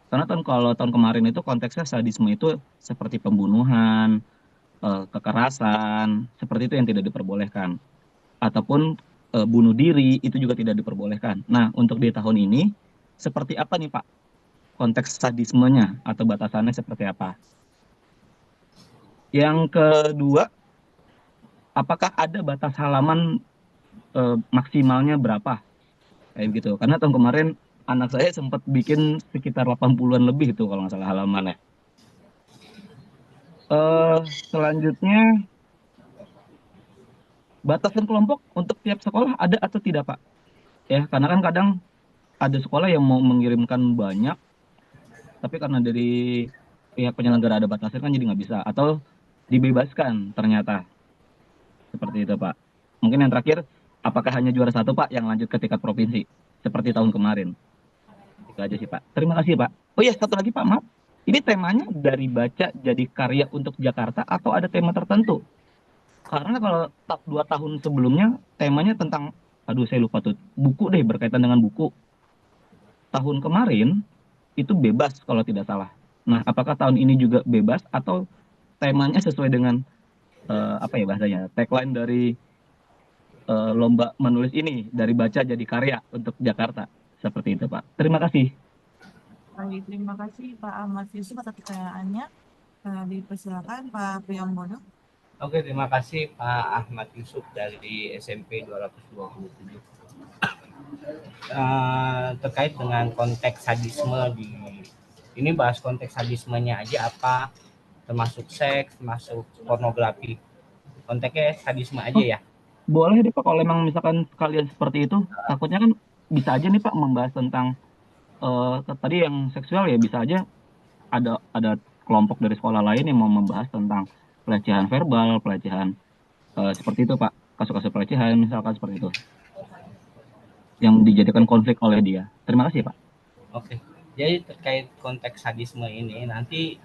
Karena kalau tahun kemarin itu konteksnya sadisme itu seperti pembunuhan, kekerasan, seperti itu yang tidak diperbolehkan. Ataupun bunuh diri itu juga tidak diperbolehkan. Nah, untuk di tahun ini seperti apa nih Pak? Konteks sadismenya atau batasannya seperti apa? Yang kedua, apakah ada batas halaman maksimalnya berapa? Kayak gitu. Karena tahun kemarin anak saya sempat bikin sekitar 80-an lebih itu kalau nggak salah halamannya. Selanjutnya, batasan kelompok untuk tiap sekolah ada atau tidak Pak? Ya, karena kan kadang ada sekolah yang mau mengirimkan banyak, tapi karena dari pihak penyelenggara ada batasan kan jadi nggak bisa. Atau dibebaskan ternyata. Seperti itu Pak. Mungkin yang terakhir, apakah hanya juara 1 Pak yang lanjut ke tingkat provinsi? Seperti tahun kemarin. Itu aja sih Pak. Terima kasih Pak. Oh iya, satu lagi Pak, maaf. Ini temanya dari baca jadi karya untuk Jakarta atau ada tema tertentu? Karena kalau 2 tahun sebelumnya temanya tentang, aduh saya lupa tuh, buku deh, berkaitan dengan buku. Tahun kemarin itu bebas kalau tidak salah. Nah, apakah tahun ini juga bebas atau temanya sesuai dengan apa ya bahasanya, tagline dari lomba menulis ini, dari baca jadi karya untuk Jakarta. Seperti itu Pak. Terima kasih. Baik, terima kasih Pak Ahmad Yusuf atas pertanyaannya. Dipersilakan Pak Priambodo. Oke, terima kasih Pak Ahmad Yusuf dari SMP 227. Terkait dengan konteks sadisme ini bahas konteks sadismenya aja apa, termasuk seks, termasuk pornografi. Konteksnya sadisme aja ya. Boleh deh Pak, kalau memang misalkan kalian seperti itu, takutnya kan bisa aja nih Pak membahas tentang tadi yang seksual ya, bisa aja ada kelompok dari sekolah lain yang mau membahas tentang pelecehan verbal, pelecehan seperti itu Pak, kasus-kasus pelecehan misalkan seperti itu yang dijadikan konflik oleh dia. Terima kasih Pak. Oke, jadi terkait konteks sadisme ini nanti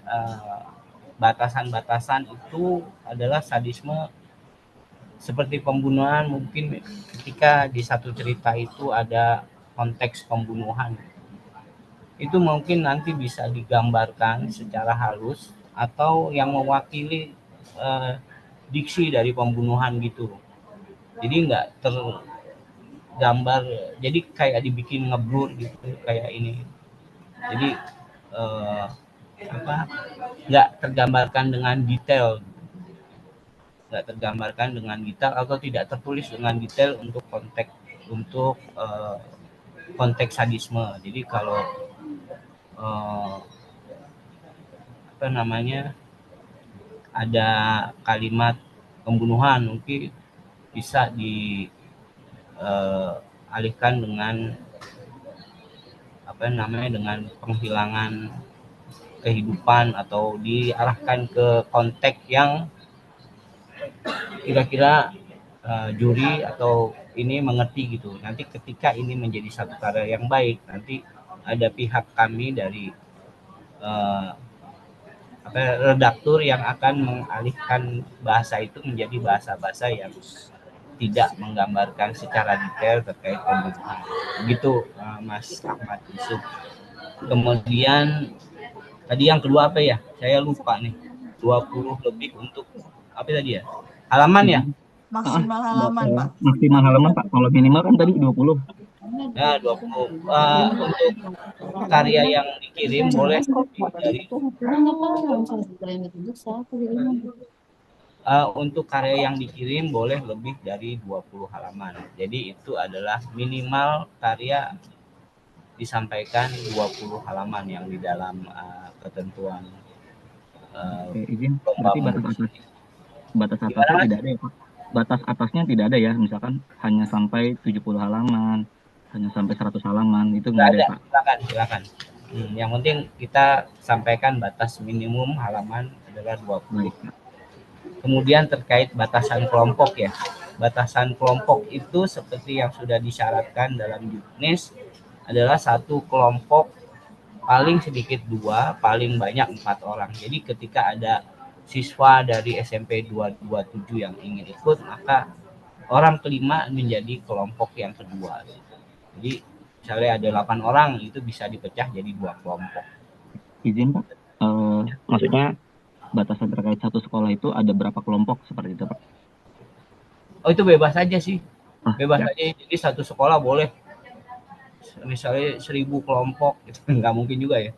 batasan-batasan itu adalah sadisme seperti pembunuhan. Mungkin ketika di satu cerita itu ada konteks pembunuhan, itu mungkin nanti bisa digambarkan secara halus atau yang mewakili diksi dari pembunuhan gitu. Jadi nggak tergambar, jadi kayak dibikin ngeblur gitu kayak ini. Jadi nggak tergambarkan dengan detail, atau tidak tertulis dengan detail untuk konteks sadisme. Jadi kalau ada kalimat pembunuhan mungkin bisa dialihkan dengan dengan penghilangan kehidupan atau diarahkan ke konteks yang kira-kira juri atau ini mengerti gitu. Nanti ketika ini menjadi satu karya yang baik, nanti ada pihak kami dari redaktur yang akan mengalihkan bahasa itu menjadi bahasa-bahasa yang tidak menggambarkan secara detail terkait pembunuhan. Begitu Mas Ahmad Yusuf. Kemudian tadi yang kedua apa ya? Saya lupa nih. 20 lebih untuk apa tadi ya? Halaman ya? maksimal halaman, Pak. Maksimal halaman Pak. Kalau minimal kan tadi 20. Ya, 20. Untuk karya yang dikirim boleh lebih dari untuk karya yang dikirim boleh lebih dari 20 halaman. Jadi itu adalah minimal karya disampaikan 20 halaman yang di dalam ketentuan Izin, lomba berarti batas atasnya Gimana, tidak ada ya Pak? Batas atasnya tidak ada ya, misalkan hanya sampai 70 halaman, hanya sampai 100 halaman, itu nggak ada ya Pak? Silakan. Yang penting kita sampaikan batas minimum halaman adalah 20. Kemudian terkait batasan kelompok ya. Batasan kelompok itu seperti yang sudah disyaratkan dalam Juknis adalah satu kelompok paling sedikit 2, paling banyak 4 orang. Jadi ketika ada siswa dari SMP 227 yang ingin ikut, maka orang kelima menjadi kelompok yang kedua. Jadi misalnya ada 8 orang, itu bisa dipecah jadi 2 kelompok. Izin Pak, maksudnya batasan terkait satu sekolah itu ada berapa kelompok seperti itu Pak? Oh, itu bebas aja sih. Bebas aja. Jadi satu sekolah boleh misalnya 1000 kelompok, itu nggak mungkin juga ya.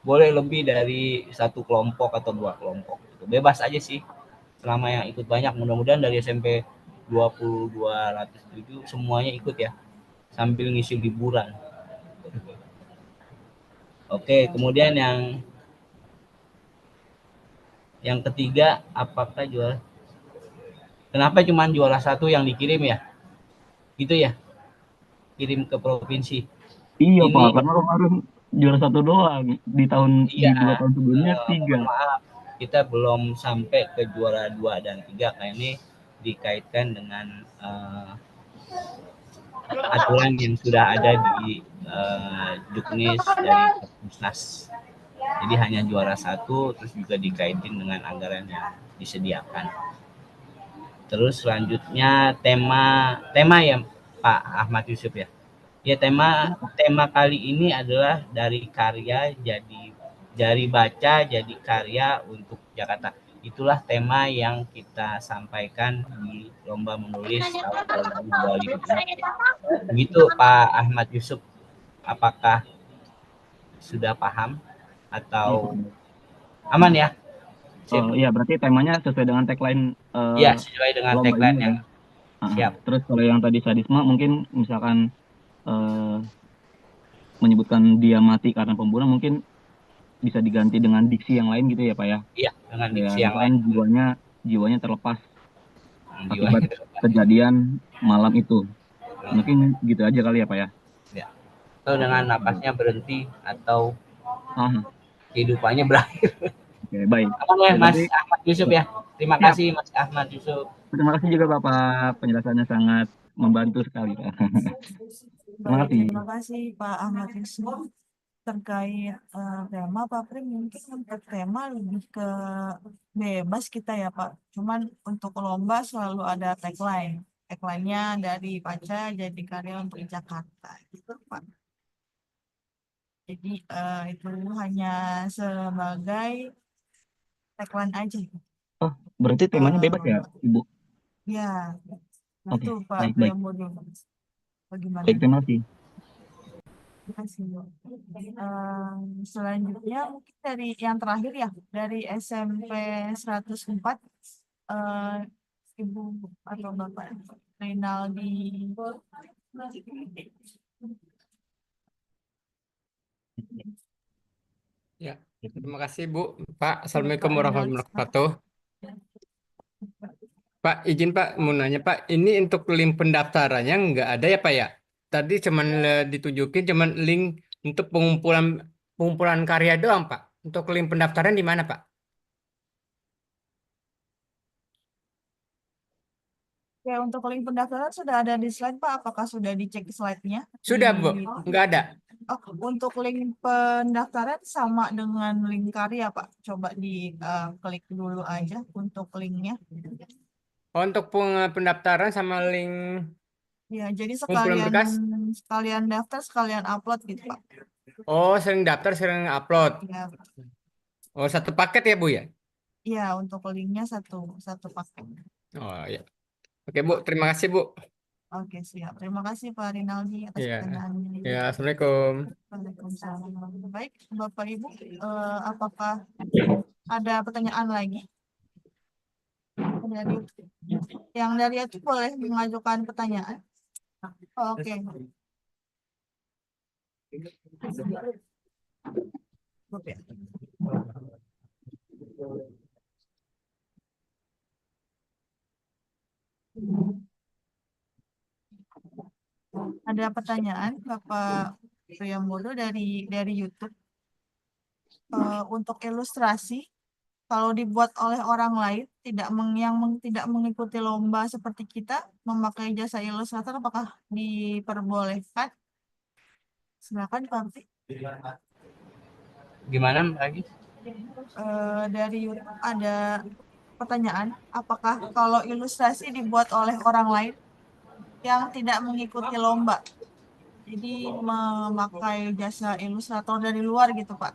Boleh lebih dari 1 kelompok atau 2 kelompok. Itu bebas aja sih. Selama yang ikut banyak, mudah-mudahan dari SMP 2207 semuanya ikut ya. Sambil ngisi liburan. Oke, kemudian yang ketiga, apakah juara? Kenapa cuma juara 1 yang dikirim ya? Gitu ya? Kirim ke provinsi. Iya Pak, karena kemarin juara 1 doang di 2 tahun sebelumnya 3. Maaf, kita belum sampai ke juara 2 dan 3 karena ini dikaitkan dengan aturan yang sudah ada di Juknis dari Pusnas. Jadi hanya juara 1, terus juga dikaitin dengan anggaran yang disediakan. Terus selanjutnya tema ya Pak Ahmad Yusuf ya. Ya, tema kali ini adalah dari karya dari baca jadi karya untuk Jakarta. Itulah tema yang kita sampaikan di lomba menulis tahun 2025. Begitu Pak Ahmad Yusuf, apakah sudah paham atau aman ya? Iya, berarti temanya sesuai dengan tagline. Iya, sesuai dengan tagline yang siap. Terus kalau yang tadi sadisme mungkin misalkan menyebutkan dia mati karena pembunuhan, mungkin bisa diganti dengan diksi yang lain gitu ya Pak ya? Iya, dengan diksi ya, yang lain. Jiwanya terlepas akibat kejadian malam itu. Mungkin gitu aja kali ya Pak ya? Ya. Atau dengan napasnya berhenti atau kehidupannya berakhir. Oke, baik. Mas Ahmad Yusuf ya. Terima kasih Mas Ahmad Yusuf. Terima kasih juga Bapak, penjelasannya sangat membantu sekali Pak. Terima kasih. Terima kasih Pak Ahmad Yusuf. Terkait tema Pak Prim, mungkin untuk tema lebih ke bebas kita ya Pak. Cuman untuk lomba selalu ada tagline. Tagline-nya dari Baca jadi karya untuk Jakarta gitu Pak. Jadi itu hanya sebagai tagline aja. Oh, berarti temanya bebas ya Ibu? Ya, betul Pak baik. Bagaimana? Baik, terima kasih. Selanjutnya mungkin dari yang terakhir ya, dari SMP 104 Ibu atau Bapak Rinaldi. Ya, terima kasih Bu. Pak, Assalamualaikum warahmatullahi wabarakatuh. Pak, izin Pak, mau nanya Pak, ini untuk link pendaftarannya nggak ada ya Pak ya? Tadi cuman ditunjukin cuman link untuk pengumpulan karya doang Pak. Untuk link pendaftaran di mana Pak? Ya, untuk link pendaftaran sudah ada di slide Pak. Apakah sudah dicek slide-nya? Sudah Bu, nggak ada. Oh, untuk link pendaftaran sama dengan link karya Pak. Coba diklik dulu aja untuk linknya. Oh, untuk pendaftaran sama link. Ya, jadi pengumpulan berkas? sekalian daftar, sekalian upload gitu Pak. Oh, sering daftar, sering upload. Ya. Oh, satu paket ya Bu ya? Iya, untuk linknya satu paket. Oh ya. Oke Bu, terima kasih Bu. Oke, siap. Terima kasih Pak Rinaldi atas Ya, pertanyaannya. ya, Assalamualaikum. Waalaikumsalam. Baik, Bapak Ibu, apakah ada pertanyaan lagi? Dari yang dari itu boleh mengajukan pertanyaan. Oke. Oke. Ada pertanyaan Bapak Priambodo dari YouTube. Untuk ilustrasi, kalau dibuat oleh orang lain tidak mengikuti lomba seperti kita memakai jasa ilustrator, apakah diperbolehkan? Silakan Pak Pri. Gimana Mbak Agis? Dari YouTube ada pertanyaan, apakah kalau ilustrasi dibuat oleh orang lain yang tidak mengikuti lomba, jadi memakai jasa ilustrator dari luar gitu Pak,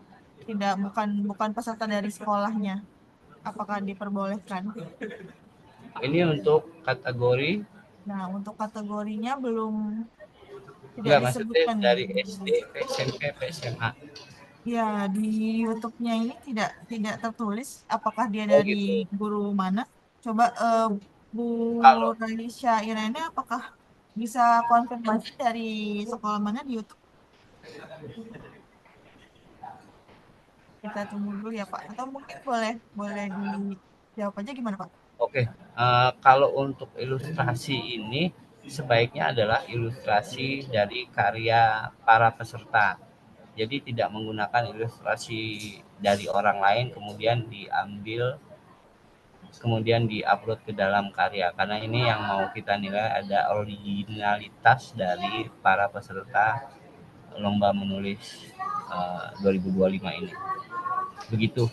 bukan peserta dari sekolahnya, apakah diperbolehkan? Ini untuk kategori? Nah, untuk kategorinya belum tidak Enggak, maksudnya disebutkan dari di SD, SMP, SMA. Ya, di YouTube-nya ini tidak tertulis apakah dia Oh dari gitu. guru mana. Coba Bu Kalau Raisya Irene, apakah bisa konfirmasi dari sekolah mana di YouTube? Kita tunggu dulu ya Pak. Atau mungkin boleh dijawab aja gimana Pak? Oke, kalau untuk ilustrasi ini sebaiknya adalah ilustrasi dari karya para peserta. Jadi tidak menggunakan ilustrasi dari orang lain kemudian diambil kemudian diupload ke dalam karya, karena ini yang mau kita nilai ada originalitas dari para peserta lomba menulis 2025 ini. Begitu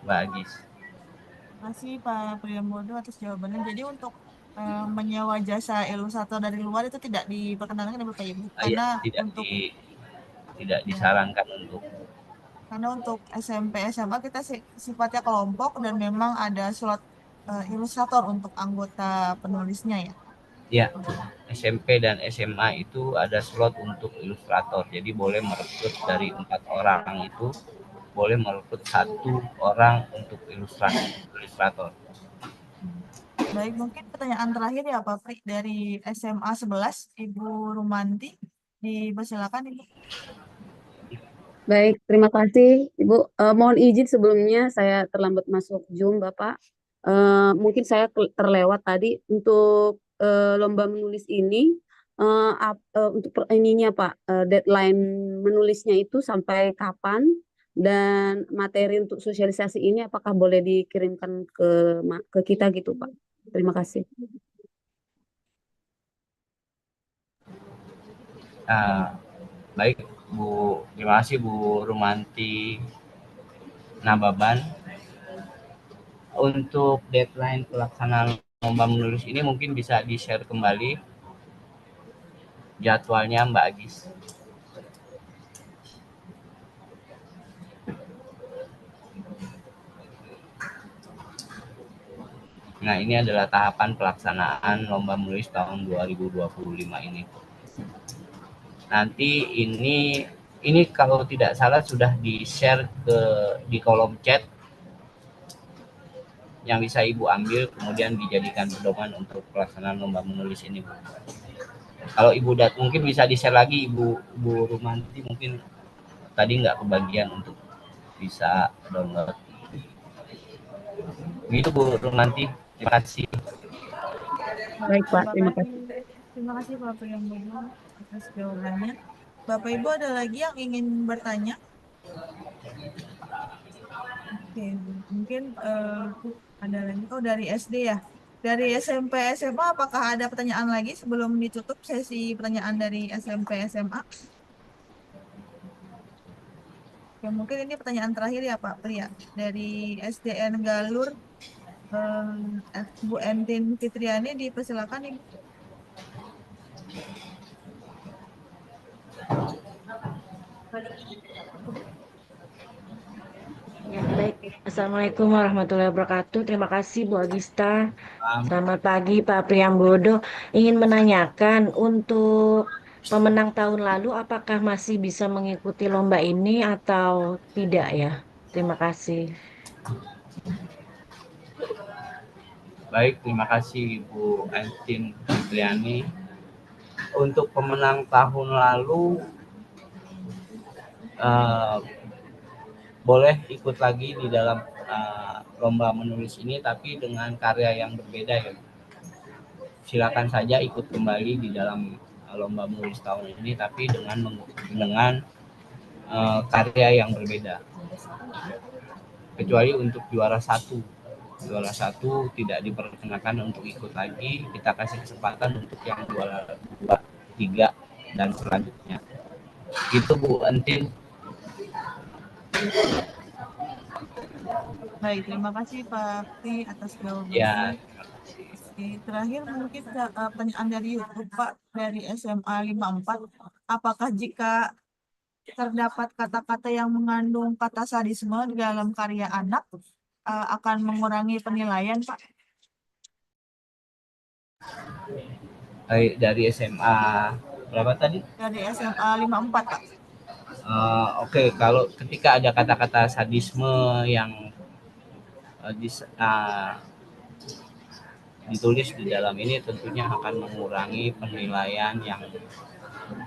Mbak Agis. Terima kasih Pak Priambodo atas jawabannya. Jadi untuk menyewa jasa ilustrator dari luar itu tidak diperkenankan ya Bapak Ibu, karena untuk tidak disarankan karena untuk SMP SMA kita sifatnya kelompok dan memang ada slot ilustrator untuk anggota penulisnya ya. Ya, SMP dan SMA itu ada slot untuk ilustrator. Jadi boleh merekrut dari 4 orang itu, boleh merekrut 1 orang untuk ilustrator. Baik, mungkin pertanyaan terakhir ya Pak Pri dari SMA 11, Ibu Rumanti. Dipersilakan Ibu. Baik, terima kasih Ibu. Mohon izin sebelumnya saya terlambat masuk Zoom Bapak. Mungkin saya terlewat tadi untuk lomba menulis ini. Untuk ininya Pak, deadline menulisnya itu sampai kapan? Dan materi untuk sosialisasi ini apakah boleh dikirimkan ke kita gitu Pak? Terima kasih. Baik Bu, terima kasih Bu Rumanti Nababan. Untuk deadline pelaksanaan lomba menulis ini mungkin bisa di-share kembali jadwalnya Mbak Agis. Nah, ini adalah tahapan pelaksanaan lomba menulis tahun 2025 ini. Nanti ini kalau tidak salah sudah di-share di kolom chat yang bisa Ibu ambil kemudian dijadikan pedoman untuk pelaksanaan lomba menulis ini, Bu. Kalau Ibu mungkin bisa di-share lagi Bu Rumanti, mungkin tadi nggak kebagian untuk bisa download. Begitu Bu Rumanti, terima kasih. Baik Pak, terima kasih. Terima kasih Pak Priambodo atas jawabannya. Bapak Ibu ada lagi yang ingin bertanya? Oke, mungkin ada lagi. Oh, dari SD ya. Dari SMP SMA apakah ada pertanyaan lagi sebelum ditutup sesi pertanyaan dari SMP SMA? Ya, mungkin ini pertanyaan terakhir ya Pak Pria. Dari SDN Galur, Bu Entin Fitriani, dipersilakan Ibu. Ya, baik. Assalamualaikum warahmatullahi wabarakatuh. Terima kasih Bu Agista. Selamat pagi Pak Priambodo. Ingin menanyakan untuk pemenang tahun lalu apakah masih bisa mengikuti lomba ini atau tidak ya? Terima kasih. Baik, terima kasih Ibu Entin Fitriani. Untuk pemenang tahun lalu boleh ikut lagi di dalam lomba menulis ini, tapi dengan karya yang berbeda ya. Silakan saja ikut kembali di dalam lomba menulis tahun ini, tapi dengan karya yang berbeda. Kecuali untuk juara satu tidak diperkenakan untuk ikut lagi. Kita kasih kesempatan untuk yang juara 2, 3 dan selanjutnya. Itu Bu Entin. Baik, terima kasih Pak Pri atas jawabannya. Ya, Oke, terakhir mungkin pertanyaan dari YouTube Pak, dari SMA 54. Apakah jika terdapat kata-kata yang mengandung kata sadisme di dalam karya anak akan mengurangi penilaian Pak? dari SMA berapa tadi? Dari SMA 54 Pak. Oke, kalau ketika ada kata-kata sadisme yang ditulis di dalam ini, tentunya akan mengurangi penilaian yang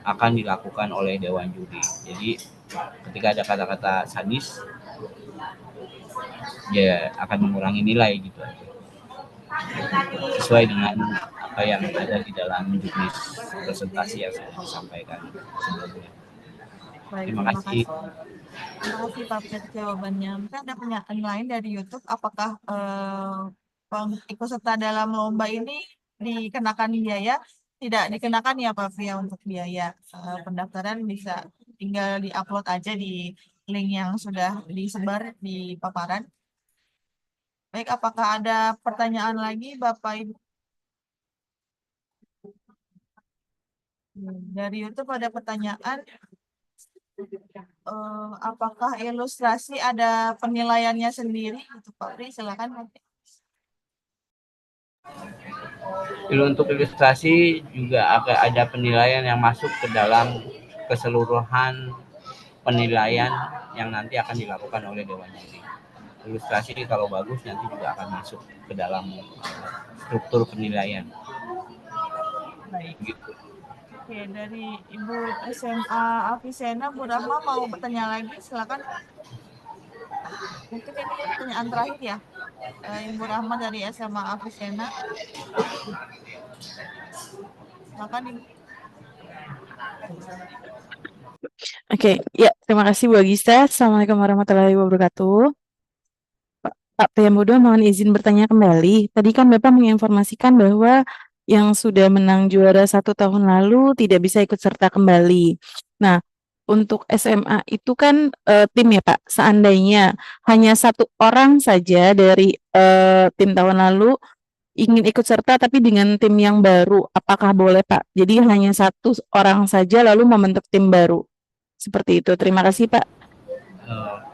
akan dilakukan oleh Dewan Juri. Jadi ketika ada kata-kata sadis, ya akan mengurangi nilai gitu aja. Sesuai dengan apa yang ada di dalam juknis presentasi yang saya sampaikan sebelumnya. Baik, Terima kasih. Terima kasih Pak atas jawabannya. Mungkin ada pertanyaan lain dari YouTube. Apakah ikut serta dalam lomba ini dikenakan biaya? Tidak dikenakan ya Pak Fia untuk biaya pendaftaran, bisa tinggal diupload aja di link yang sudah disebar di paparan. Baik, apakah ada pertanyaan lagi Bapak Ibu? Dari YouTube ada pertanyaan. Apakah ilustrasi ada penilaiannya sendiri? Pak Pri, silakan. Untuk ilustrasi juga akan ada penilaian yang masuk ke dalam keseluruhan penilaian yang nanti akan dilakukan oleh Dewan Juri. Ilustrasi kalau bagus nanti juga akan masuk ke dalam struktur penilaian. Baik. Gitu. Oke, dari Ibu SMA Avicenna, Bu Rahma mau bertanya lagi, silakan. Mungkin ini pertanyaan terakhir ya, Ibu Rahma dari SMA Avicenna. Silakan Ibu. Oke, ya terima kasih Bu Agista. Assalamualaikum warahmatullahi wabarakatuh. Pak Priambodo, mohon izin bertanya kembali. Tadi kan Bapak menginformasikan bahwa yang sudah menang juara 1 tahun lalu tidak bisa ikut serta kembali. Nah, untuk SMA itu kan tim ya Pak. Seandainya hanya 1 orang saja dari tim tahun lalu ingin ikut serta tapi dengan tim yang baru, apakah boleh Pak? Jadi hanya 1 orang saja lalu membentuk tim baru. Seperti itu. Terima kasih Pak.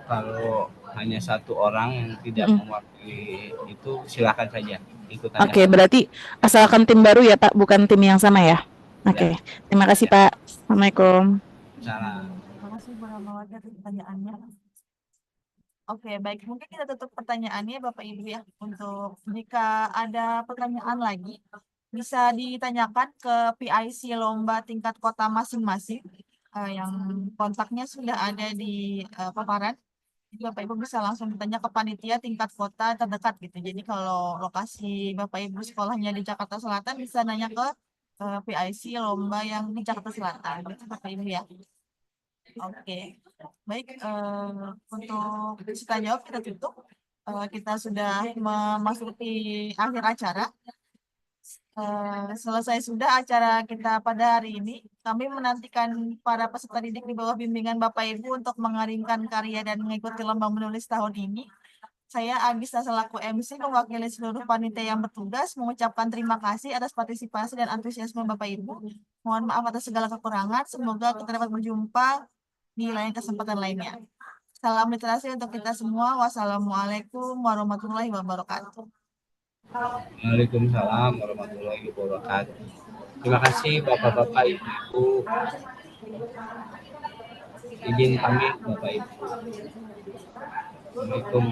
Kalau hanya 1 orang yang tidak mewakili itu silakan saja ikutan. Oke, berarti asalkan tim baru ya Pak, bukan tim yang sama ya? Oke, terima kasih Pak. Assalamualaikum. Salam. Terima kasih Bu Rahmawati atas pertanyaannya. Oke, baik. Mungkin kita tutup pertanyaannya Bapak Ibu ya. Untuk jika ada pertanyaan lagi, bisa ditanyakan ke PIC Lomba tingkat kota masing-masing. Yang kontaknya sudah ada di paparan. Jadi Bapak Ibu bisa langsung bertanya ke panitia tingkat kota terdekat gitu. Jadi kalau lokasi Bapak Ibu sekolahnya di Jakarta Selatan, bisa nanya ke PIC Lomba yang di Jakarta Selatan. Gitu Bapak Ibu ya. Oke, baik. Untuk kita jawab kita tutup. Kita sudah memasuki akhir acara. Selesai sudah acara kita pada hari ini. Kami menantikan para peserta didik di bawah bimbingan Bapak Ibu untuk mengeringkan karya dan mengikuti lomba menulis tahun ini. Saya Agista selaku MC mewakili seluruh panitia yang bertugas mengucapkan terima kasih atas partisipasi dan antusiasme Bapak Ibu. Mohon maaf atas segala kekurangan. Semoga kita dapat berjumpa di lain kesempatan lainnya. Salam literasi untuk kita semua. Wassalamualaikum warahmatullahi wabarakatuh. Waalaikumsalam warahmatullahi wabarakatuh. Terima kasih Bapak-Bapak, Ibu-Ibu. Izin pamit Bapak Ibu. Assalamualaikum.